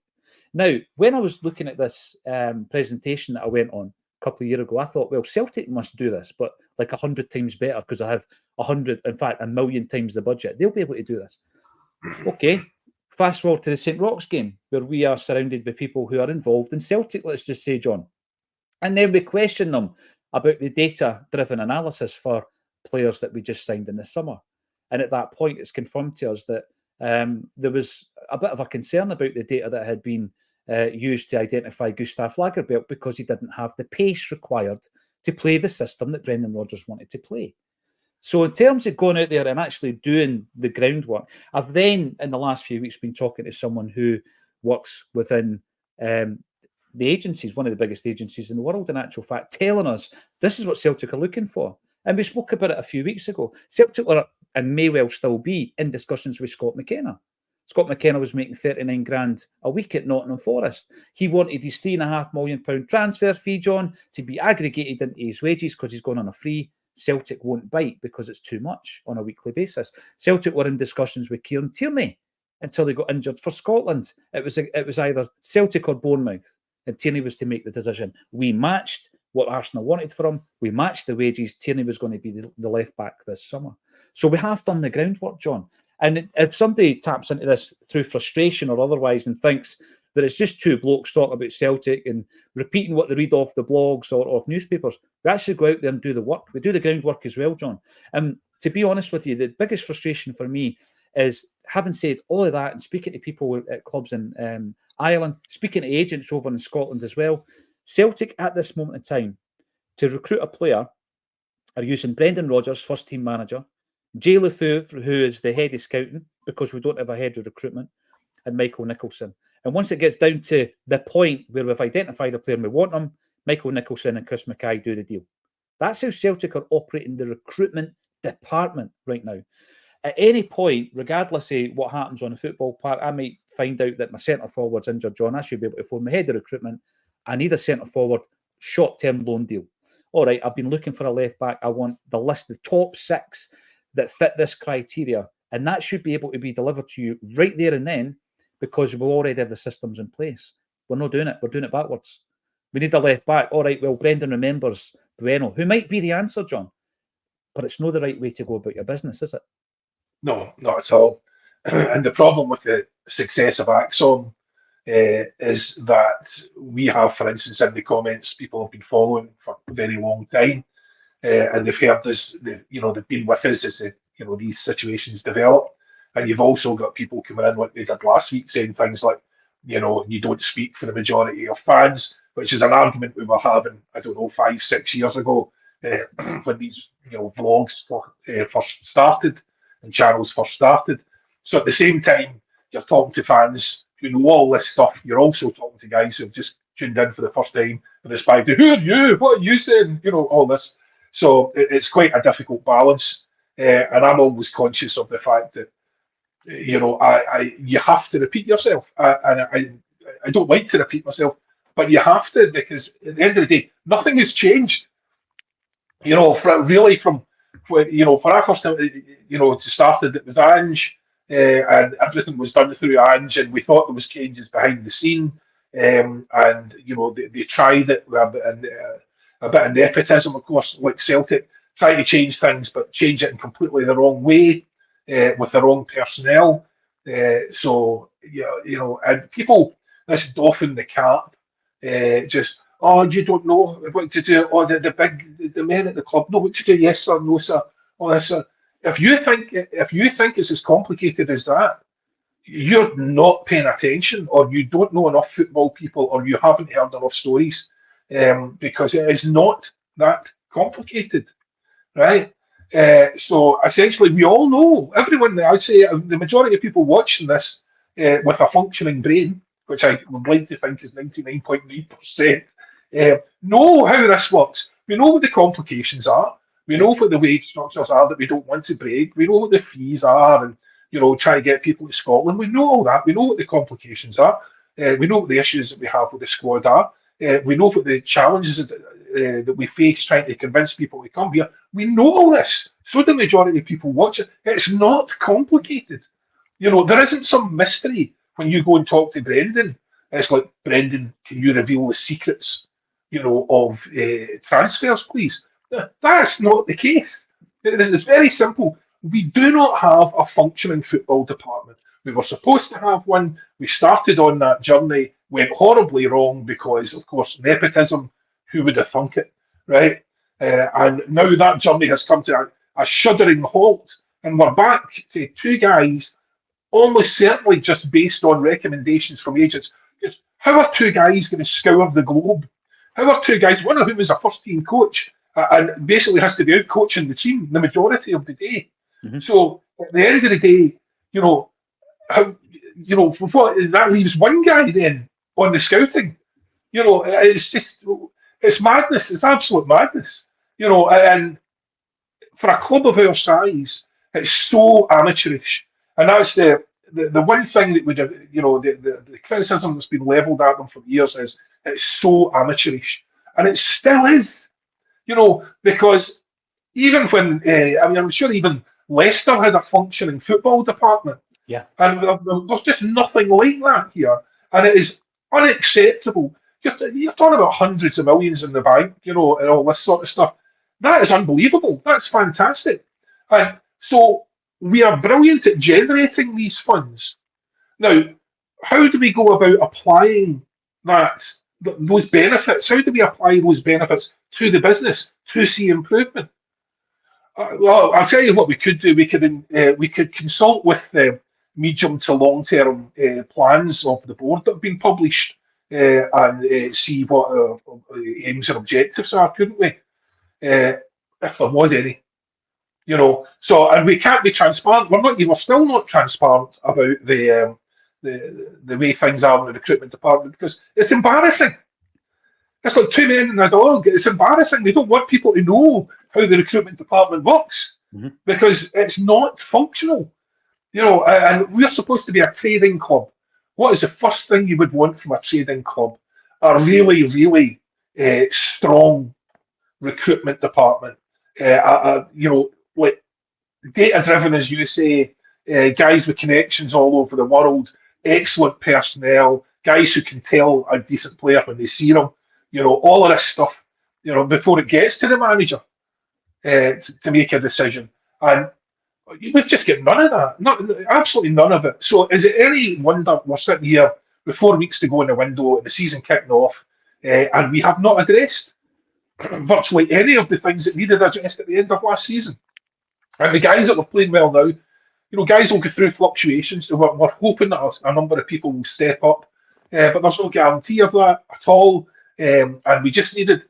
A: Now, when I was looking at this presentation that I went on a couple of years ago, I thought, well, Celtic must do this, but like 100 times better, because I have 100, in fact, 1,000,000 times the budget. They'll be able to do this. Okay, fast forward to the St. Roch's game, where we are surrounded by people who are involved in Celtic, let's just say, John. And then we question them about the data-driven analysis for players that we just signed in the summer. And at that point, it's confirmed to us that there was a bit of a concern about the data that had been used to identify Gustav Lagerbielke, because he didn't have the pace required to play the system that Brendan Rodgers wanted to play. So in terms of going out there and actually doing the groundwork, I've then, in the last few weeks, been talking to someone who works within the agencies, one of the biggest agencies in the world, in actual fact, telling us this is what Celtic are looking for. And we spoke about it a few weeks ago. Celtic were, and may well still be, in discussions with Scott McKenna. Scott McKenna was making 39 grand a week at Nottingham Forest. He wanted his £3.5 million transfer fee, John, to be aggregated into his wages, because he's gone on a free. Celtic won't bite because it's too much on a weekly basis. Celtic were in discussions with Kieran Tierney until they got injured for Scotland. It was either Celtic or Bournemouth, and Tierney was to make the decision. We matched what Arsenal wanted for him. We matched the wages. Tierney was going to be the left back this summer. So we have done the groundwork, John. And if somebody taps into this through frustration or otherwise and thinks that it's just two blokes talking about Celtic and repeating what they read off the blogs or off newspapers, we actually go out there and do the work. We do the groundwork as well, John. And to be honest with you, the biggest frustration for me is, having said all of that and speaking to people at clubs in Ireland, speaking to agents over in Scotland as well, Celtic at this moment in time, to recruit a player, are using Brendan Rodgers, first team manager, Jay Lefevre, who is the head of scouting, because we don't have a head of recruitment, and Michael Nicholson. And once it gets down to the point where we've identified a player and we want him, Michael Nicholson and Chris Mackay do the deal. That's how Celtic are operating the recruitment department right now. At any point, regardless of what happens on the football park, I might find out that my centre forward's injured, John. I should be able to phone my head of recruitment. I need a centre forward, short-term loan deal. All right, I've been looking for a left back. I want the list, the top 6 that fit this criteria. And that should be able to be delivered to you right there and then, because we already have the systems in place. We're not doing it. We're doing it backwards. We need a left back. All right, well, Brendan remembers Bueno, who might be the answer, John. But it's not the right way to go about your business, is it?
B: No, not at all. And the problem with the success of Acsom is that we have, for instance, in the comments, people have been following for a very long time, and they've heard this. They've been with us as these situations develop. And you've also got people coming in like they did last week, saying things like, you don't speak for the majority of fans, which is an argument we were having, I don't know, 5-6 years ago, when these vlogs first started and channels first started. So at the same time, you're talking to fans who know all this stuff. You're also talking to guys who have just tuned in for the first time and it's back to, who are you? What are you saying? All this. So it's quite a difficult balance. And I'm always conscious of the fact that, you have to repeat yourself. And I don't like to repeat myself, but you have to, because at the end of the day, nothing has changed. From for our first time, it started, it was Ange, and everything was done through Ange, and we thought there was changes behind the scene, and they tried it with a bit of nepotism, of course, like Celtic, trying to change things, but change it in completely the wrong way, with the wrong personnel. And people, this doffing the cap, just, oh, you don't know what to do, or the men at the club know what to do, yes sir, no sir, all this sir. If you think it's as complicated as that, you're not paying attention, or you don't know enough football people, or you haven't heard enough stories, because it is not that complicated, right? So essentially, we all know, everyone, I say, the majority of people watching this with a functioning brain, which I would like to think is 99.9%, know how this works. We know what the complications are. We know what the wage structures are that we don't want to break. We know what the fees are, and try to get people to Scotland. We know all that. We know what the complications are. We know what the issues that we have with the squad are. We know what the challenges that we face trying to convince people to come here. We know all this. So the majority of people watch it. It's not complicated. There isn't some mystery when you go and talk to Brendan. It's like, Brendan, can you reveal the secrets, of transfers, please? That's not the case. It's very simple. We do not have a functioning football department. We were supposed to have one. We started on that journey, went horribly wrong because, of course, nepotism. Who would have thunk it, right? And now that journey has come to a shuddering halt, and we're back to two guys, almost certainly just based on recommendations from agents. Because how are two guys going to scour the globe? How are two guys, one of whom is a first-team coach, and basically has to be out coaching the team the majority of the day? Mm-hmm. So at the end of the day, that leaves one guy then on the scouting. It's madness. It's absolute madness. And for a club of our size, it's so amateurish. And that's the one thing that would have, the criticism that's been levelled at them for years is it's so amateurish. And it still is, because even when, I'm sure even Leicester had a functioning football department.
A: Yeah.
B: And there's just nothing like that here. And it is unacceptable. You're talking about hundreds of millions in the bank, and all this sort of stuff. That is unbelievable. That's fantastic. And so we are brilliant at generating these funds. Now, how do we go about applying those benefits? How do we apply those benefits to the business to see improvement? Well, I'll tell you what we could do. We could consult with the medium to long-term plans of the board that have been published. And see what aims and objectives are, couldn't we? If there was any, So, and we can't be transparent. We're still not transparent about the way things are in the recruitment department because it's embarrassing. It's like two men and a dog. It's embarrassing. They don't want people to know how the recruitment department works because it's not functional. And we're supposed to be a trading club. What is the first thing you would want from a trading club? A really, really strong recruitment department. Like data-driven, as you say, guys with connections all over the world, excellent personnel, guys who can tell a decent player when they see them. All of this stuff, before it gets to the manager to make a decision. And we've just got none of that. Absolutely none of it. So is it any wonder we're sitting here with 4 weeks to go in the window and the season kicking off, and we have not addressed virtually any of the things that needed addressed at the end of last season? And the guys that were playing well now, guys will go through fluctuations. So we're hoping that a number of people will step up, but there's no guarantee of that at all. And we just needed.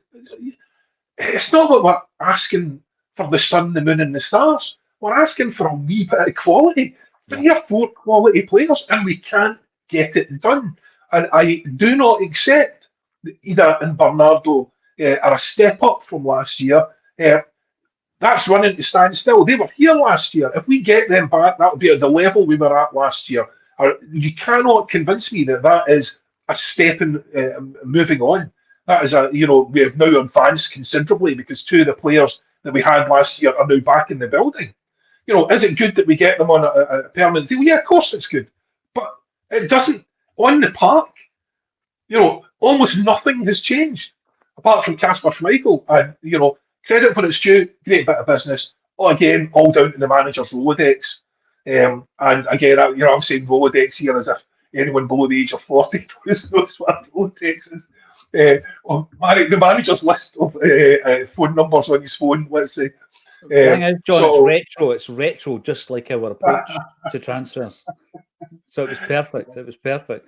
B: It's not that we're asking for the sun, the moon, and the stars. We're asking for a wee bit of quality. 3 or 4 quality players, and we can't get it done. And I do not accept that Idah and Bernardo are a step up from last year. That's running to stand still. They were here last year. If we get them back, that will be at the level we were at last year. You cannot convince me that that is a step in moving on. That is we have now advanced considerably because 2 of the players that we had last year are now back in the building. Is it good that we get them on a permanent deal? Yeah, of course it's good. But it doesn't, on the park, almost nothing has changed apart from Kasper Schmeichel. And, credit when it's due, great bit of business. Again, all down to the manager's Rolodex. And again, I'm saying Rolodex here as if anyone below the age of 40 knows what Rolodex is. The manager's list of phone numbers on his phone. Let's say.
A: The thing is, John, it's
B: So
A: retro. It's retro, just like our approach to transfers. So it was perfect. It was perfect.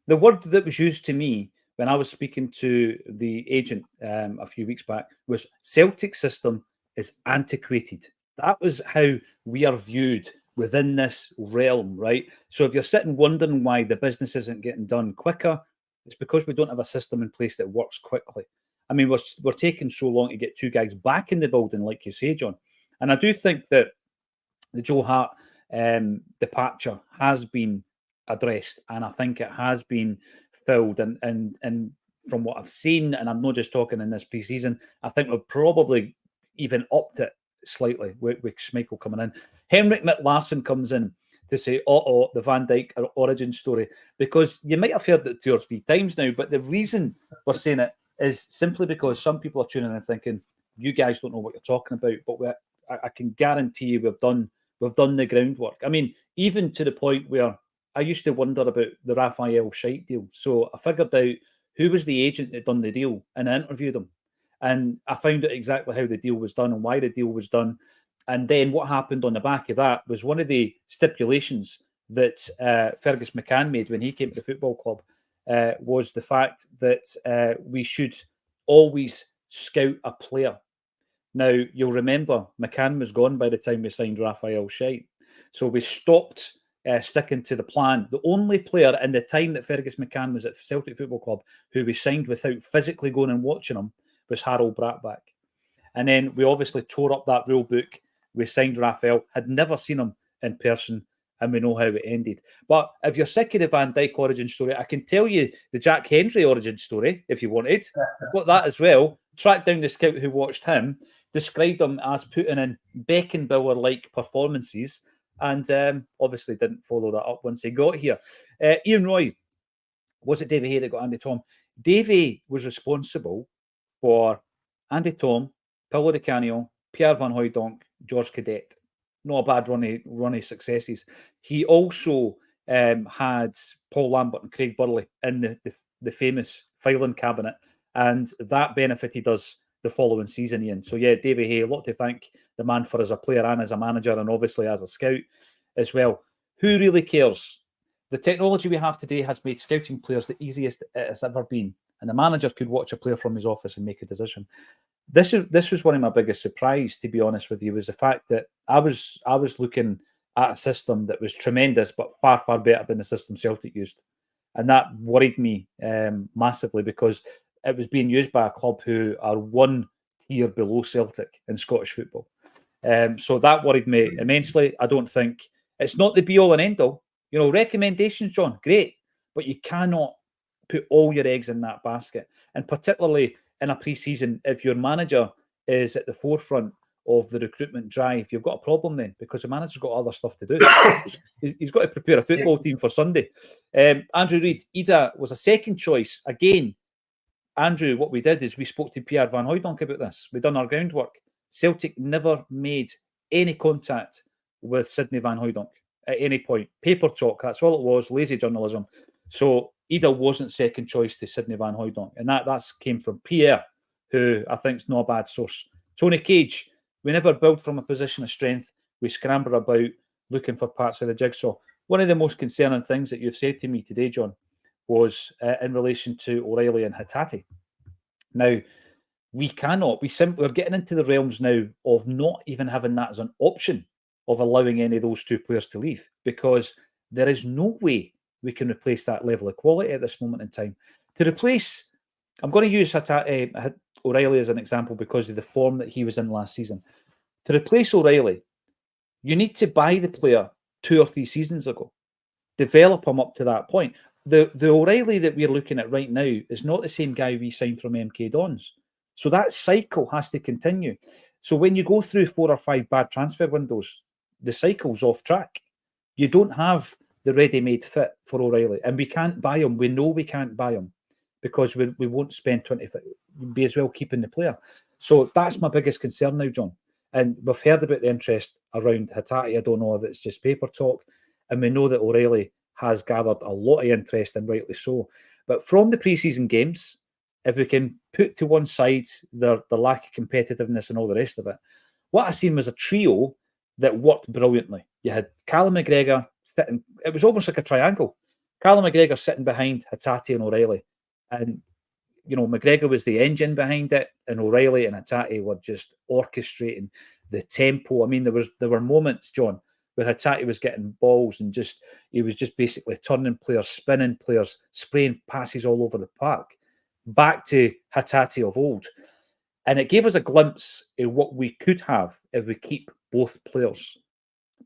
A: The word that was used to me when I was speaking to the agent a few weeks back was Celtic system is antiquated. That was how we are viewed within this realm, right? So if you're sitting wondering why the business isn't getting done quicker, it's because we don't have a system in place that works quickly. I mean, we're taking so long to get two guys back in the building, like you say, John. And I do think that the Joe Hart departure has been addressed, and I think it has been filled. And from what I've seen, and I'm not just talking in this pre-season, I think we've probably even upped it slightly with Schmeichel coming in. Henrik Larsson comes in to say, the Van Dijk origin story, because you might have heard it 2 or 3 times now, but the reason we're saying it is simply because some people are tuning in and thinking, you guys don't know what you're talking about, but I can guarantee you we've done the groundwork. I mean, even to the point where I used to wonder about the Raphael Scheidt deal. So I figured out who was the agent that done the deal, and I interviewed him. And I found out exactly how the deal was done and why the deal was done. And then what happened on the back of that was one of the stipulations that Fergus McCann made when he came to the football club was the fact that we should always scout a player. Now, you'll remember McCann was gone by the time we signed Raphael Scheidt. So we stopped sticking to the plan. The only player in the time that Fergus McCann was at Celtic Football Club who we signed without physically going and watching him was Harold Bratback. And then we obviously tore up that rule book. We signed Raphael, had never seen him in person, and we know how it ended. But if you're sick of the Van Dijk origin story, I can tell you the Jack Hendry origin story if you wanted. I've got that as well. Tracked down the scout who watched him, described him as putting in Beckenbauer-like performances, and obviously didn't follow that up once he got here. Ian Roy, was it Davy Hay that got Andy Tom? Davy was responsible for Andy Tom, Paulo Di Canio, Pierre Van Hooijdonk, George Cadet. Not a bad run of successes. He also had Paul Lambert and Craig Burley in the famous filing cabinet, and that benefited us the following season, Ian. So yeah, Davy Hay, a lot to thank the man for as a player and as a manager, and obviously as a scout as well. Who really cares? The technology we have today has made scouting players the easiest it has ever been, and the manager could watch a player from his office and make a decision. This was one of my biggest surprise, to be honest with you, was the fact that I was looking at a system that was tremendous, but far, far better than the system Celtic used. And that worried me massively, because it was being used by a club who are one tier below Celtic in Scottish football. So that worried me immensely. I don't think it's not the be-all and end-all. You know, recommendations, John, great, but you cannot put all your eggs in that basket. And particularly in a pre-season, if your manager is at the forefront of the recruitment drive, you've got a problem then, because the manager's got other stuff to do. He's got to prepare a football team for Sunday. Andrew Reid, Idah was a second choice. Again, Andrew, what we did is we spoke to Pierre Van Hooijdonk about this. We've done our groundwork. Celtic never made any contact with Sidney Van Hooijdonk at any point. Paper talk, that's all it was, lazy journalism. So Idah wasn't second choice to Sidney Van Hooijdonk. And that came from Pierre, who I think is not a bad source. Tony Cage, we never build from a position of strength. We scramble about looking for parts of the jigsaw. One of the most concerning things that you've said to me today, John, was in relation to O'Reilly and Hatate. Now, we're getting into the realms now of not even having that as an option of allowing any of those two players to leave, because there is no way we can replace that level of quality at this moment in time. To replace, I'm going to use O'Reilly as an example because of the form that he was in last season. To replace O'Reilly, you need to buy the player 2 or 3 seasons ago, develop him up to that point. The O'Reilly that we're looking at right now is not the same guy we signed from MK Dons. So that cycle has to continue. So when you go through 4 or 5 bad transfer windows, the cycle's off track. You don't have the ready-made fit for O'Reilly, and we can't buy him. We know we can't buy him because we won't spend 20. We'd be as well keeping the player. So that's my biggest concern now, John. And we've heard about the interest around Hatate. I don't know if it's just paper talk, and we know that O'Reilly has gathered a lot of interest, and rightly so. But from the pre-season games, if we can put to one side the lack of competitiveness and all the rest of it, what I seen was a trio that worked brilliantly. You had Callum McGregor sitting, it was almost like a triangle. Callum McGregor sitting behind Hatate and O'Reilly. And, McGregor was the engine behind it, and O'Reilly and Hatate were just orchestrating the tempo. I mean, there were moments, John, where Hatate was getting balls and he was just basically turning players, spinning players, spraying passes all over the park, back to Hatate of old. And it gave us a glimpse of what we could have if we keep both players.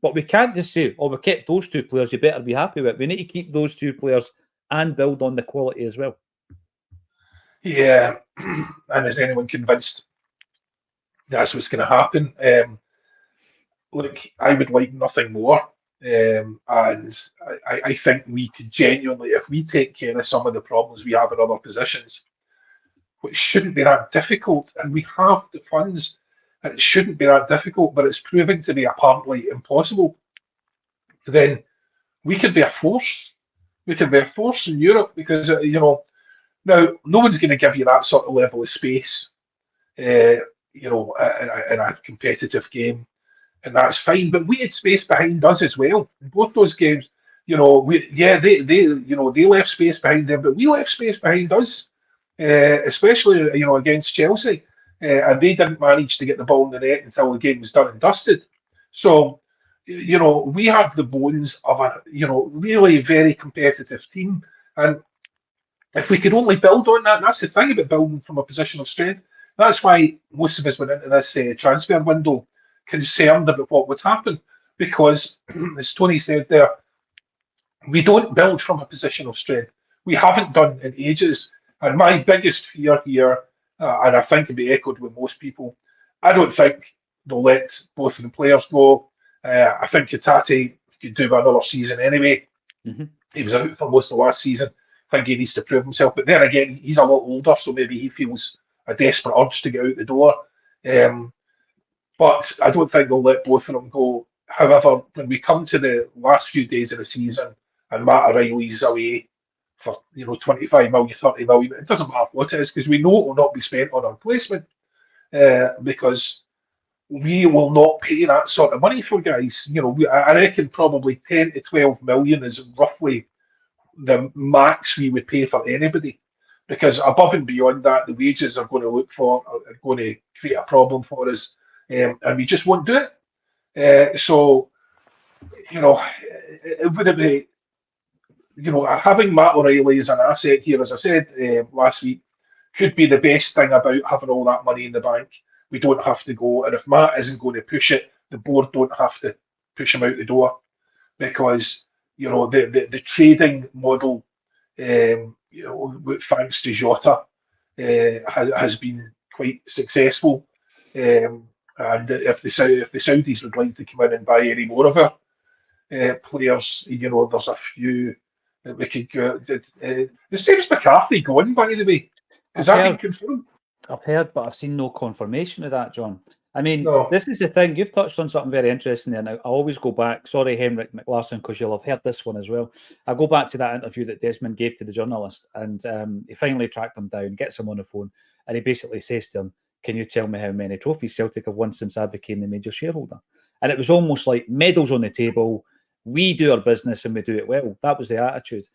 A: But we can't just say, we kept those two players, you better be happy with it. We need to keep those two players and build on the quality as well.
B: Yeah, and is anyone convinced that's what's going to happen? Look, I would like nothing more. And I think we could genuinely, if we take care of some of the problems we have in other positions, which shouldn't be that difficult, and we have the funds, and it shouldn't be that difficult, but it's proving to be apparently impossible, then we could be a force. We could be a force in Europe because, now no one's going to give you that sort of level of space, in a competitive game. And that's fine. But we had space behind us as well. In both those games, they left space behind them, but we left space behind us, especially against Chelsea, and they didn't manage to get the ball in the net until the game was done and dusted. So, we have the bones of a really very competitive team, and if we could only build on that, and that's the thing about building from a position of strength. That's why most of us went into this transfer window concerned about what would happen, because as Tony said there, we don't build from a position of strength. We haven't done in ages. And my biggest fear here, and I think it'll be echoed with most people, I don't think they'll let both of the players go. I think Hatate could do another season anyway. Mm-hmm. He was out for most of last season. I think he needs to prove himself. But then again, he's a lot older, so maybe he feels a desperate urge to get out the door. But I don't think they'll let both of them go. However, when we come to the last few days of the season and Matt O'Reilly's away for 25 million, 30 million, it doesn't matter what it is, because we know it will not be spent on a replacement, because we will not pay that sort of money for guys. I reckon probably 10 to 12 million is roughly the max we would pay for anybody, because above and beyond that, the wages are going to are going to create a problem for us. And we just won't do it. So, it would be, having Matt O'Reilly as an asset here, as I said last week, could be the best thing about having all that money in the bank. We don't have to go, and if Matt isn't going to push it, the board don't have to push him out the door, because the trading model, thanks to Jota, has been quite successful. And if the Saudis would like to come in and buy any more of our players, there's a few that we could go. Is James McCarthy going, by the way? Has that been confirmed?
A: I've heard, but I've seen no confirmation of that, John. I mean, This is the thing. You've touched on something very interesting there. Now, I always go back. Sorry, Henrik McLaughlin, because you'll have heard this one as well. I go back to that interview that Desmond gave to the journalist, and he finally tracked him down, gets him on the phone, and he basically says to him, "Can you tell me how many trophies Celtic have won since I became the major shareholder?" And it was almost like medals on the table. We do our business and we do it well. That was the attitude.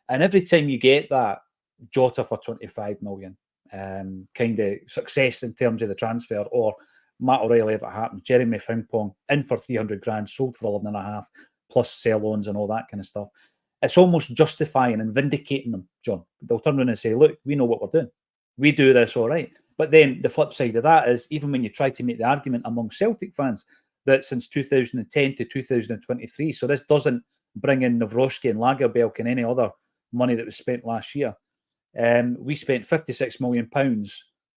A: And every time you get that, Jota for 25 million, kind of success in terms of the transfer, or Matt O'Reilly, if it happens, Jeremy Frimpong in for 300 grand, sold for 11.5, plus sell-ons and all that kind of stuff. It's almost justifying and vindicating them, John. They'll turn around and say, look, we know what we're doing. We do this all right. But then the flip side of that is, even when you try to make the argument among Celtic fans that since 2010 to 2023, so this doesn't bring in Nawrocki and Lagerbielke and any other money that was spent last year, we spent £56 million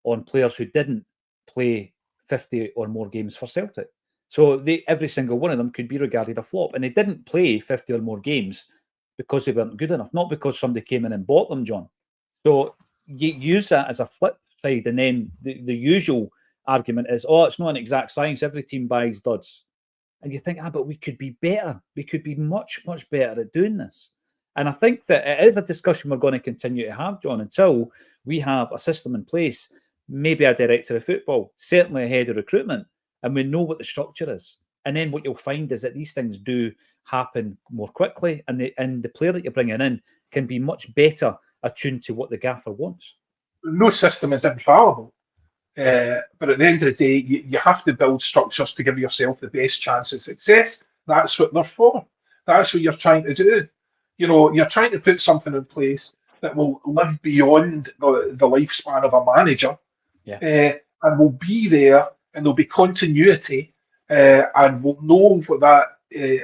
A: on players who didn't play 50 or more games for Celtic. So every single one of them could be regarded a flop. And they didn't play 50 or more games because they weren't good enough, not because somebody came in and bought them, John. So you use that as a flip side, and then the usual argument is, it's not an exact science, every team buys duds. And you think, but we could be better. We could be much, much better at doing this. And I think that it is a discussion we're going to continue to have, John, until we have a system in place, maybe a director of football, certainly a head of recruitment, and we know what the structure is. And then what you'll find is that these things do happen more quickly, and the player that you're bringing in can be much better attuned to what the gaffer wants.
B: No system is infallible. But at the end of the day, you have to build structures to give yourself the best chance of success. That's what they're for. That's what you're trying to do. You're trying to put something in place that will live beyond the lifespan of a manager, and will be there, and there'll be continuity, and we'll know what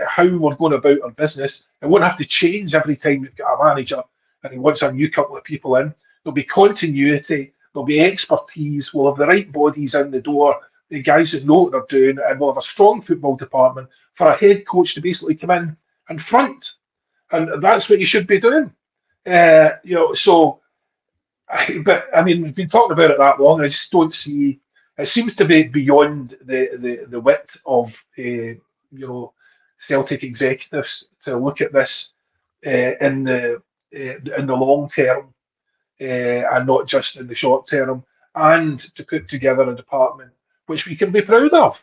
B: how we're going about our business. It won't have to change every time we've got a manager and he wants a new couple of people in. There'll be continuity. There'll be expertise. We'll have the right bodies in the door, the guys that know what they're doing, and we'll have a strong football department for a head coach to basically come in and front. And that's what you should be doing. So, but I mean, we've been talking about it that long. I just don't see. It seems to be beyond the wit of Celtic executives to look at this in the long term, and not just in the short term, and to put together a department which we can be proud of.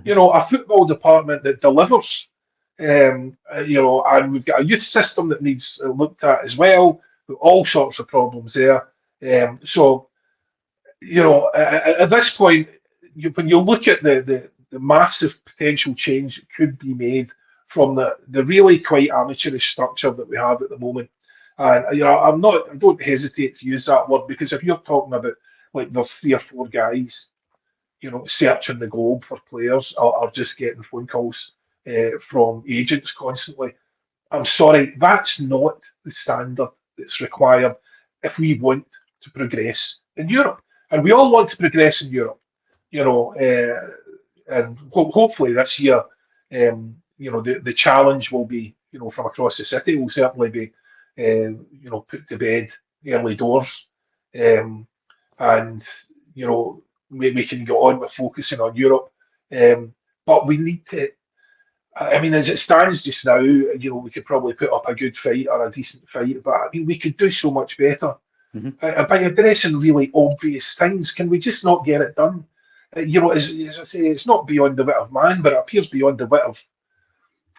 B: A football department that delivers. And we've got a youth system that needs looked at as well, with all sorts of problems there. So, at this point, when you look at the massive potential change that could be made from the really quite amateurish structure that we have at the moment, and I don't hesitate to use that word, because if you're talking about like there's 3 or 4 guys, searching the globe for players, or just getting phone calls from agents constantly. I'm sorry, that's not the standard that's required if we want to progress in Europe. And we all want to progress in Europe, and hopefully this year, the challenge will be, from across the city, will certainly be, put to bed early doors, and we can go on with focusing on Europe, but we need to. I mean, as it stands just now, we could probably put up a good fight or a decent fight, but I mean, we could do so much better. By addressing really obvious things. Can we just not get it done? As I say, it's not beyond the wit of man, but it appears beyond the wit of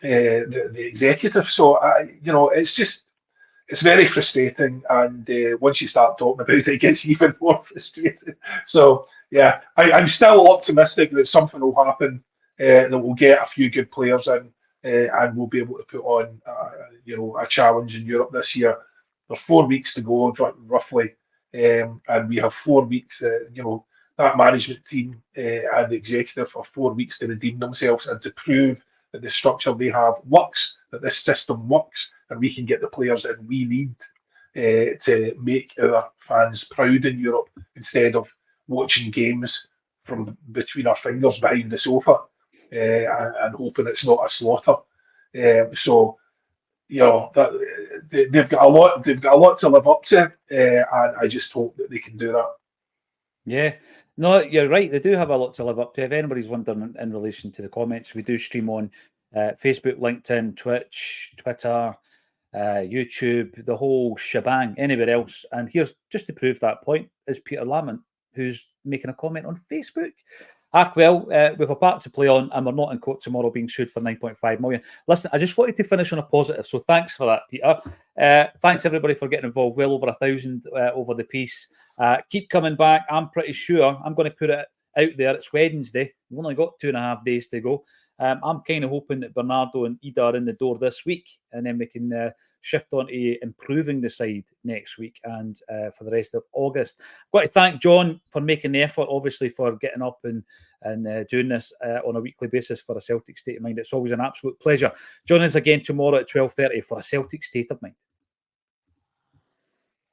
B: the executive. So, it's very frustrating, and once you start talking about it, it gets even more frustrating. So, yeah, I'm still optimistic that something will happen, that we'll get a few good players in, and we'll be able to put on, a challenge in Europe this year. There's 4 weeks to go, roughly, and we have 4 weeks. That management team and the executive have 4 weeks to redeem themselves and to prove that the structure they have works, that this system works, and we can get the players that we need to make our fans proud in Europe, instead of watching games from between our fingers behind the sofa, and hoping it's not a slaughter. So, they've got a lot. They've got a lot to live up to, and I just hope that they can do that.
A: Yeah, no, you're right. They do have a lot to live up to. If anybody's wondering in relation to the comments, we do stream on Facebook, LinkedIn, Twitch, Twitter, YouTube, the whole shebang. Anywhere else? And here's just to prove that point is Peter Lamont, who's making a comment on Facebook. Well, we've a part to play on, and we're not in court tomorrow being sued for 9.5 million. Listen, I just wanted to finish on a positive, so thanks for that, Peter. Thanks everybody for getting involved. Well over 1,000 over the piece. Keep coming back. I'm pretty sure I'm going to put it out there. It's Wednesday. We've only got 2.5 days to go. I'm kind of hoping that Bernardo and Idah are in the door this week, and then we can shift on to improving the side next week and for the rest of August. I've got to thank John for making the effort, obviously, for getting up and doing this on a weekly basis for a Celtic State of Mind. It's always an absolute pleasure. Join us again tomorrow at 12:30 for a Celtic State of Mind.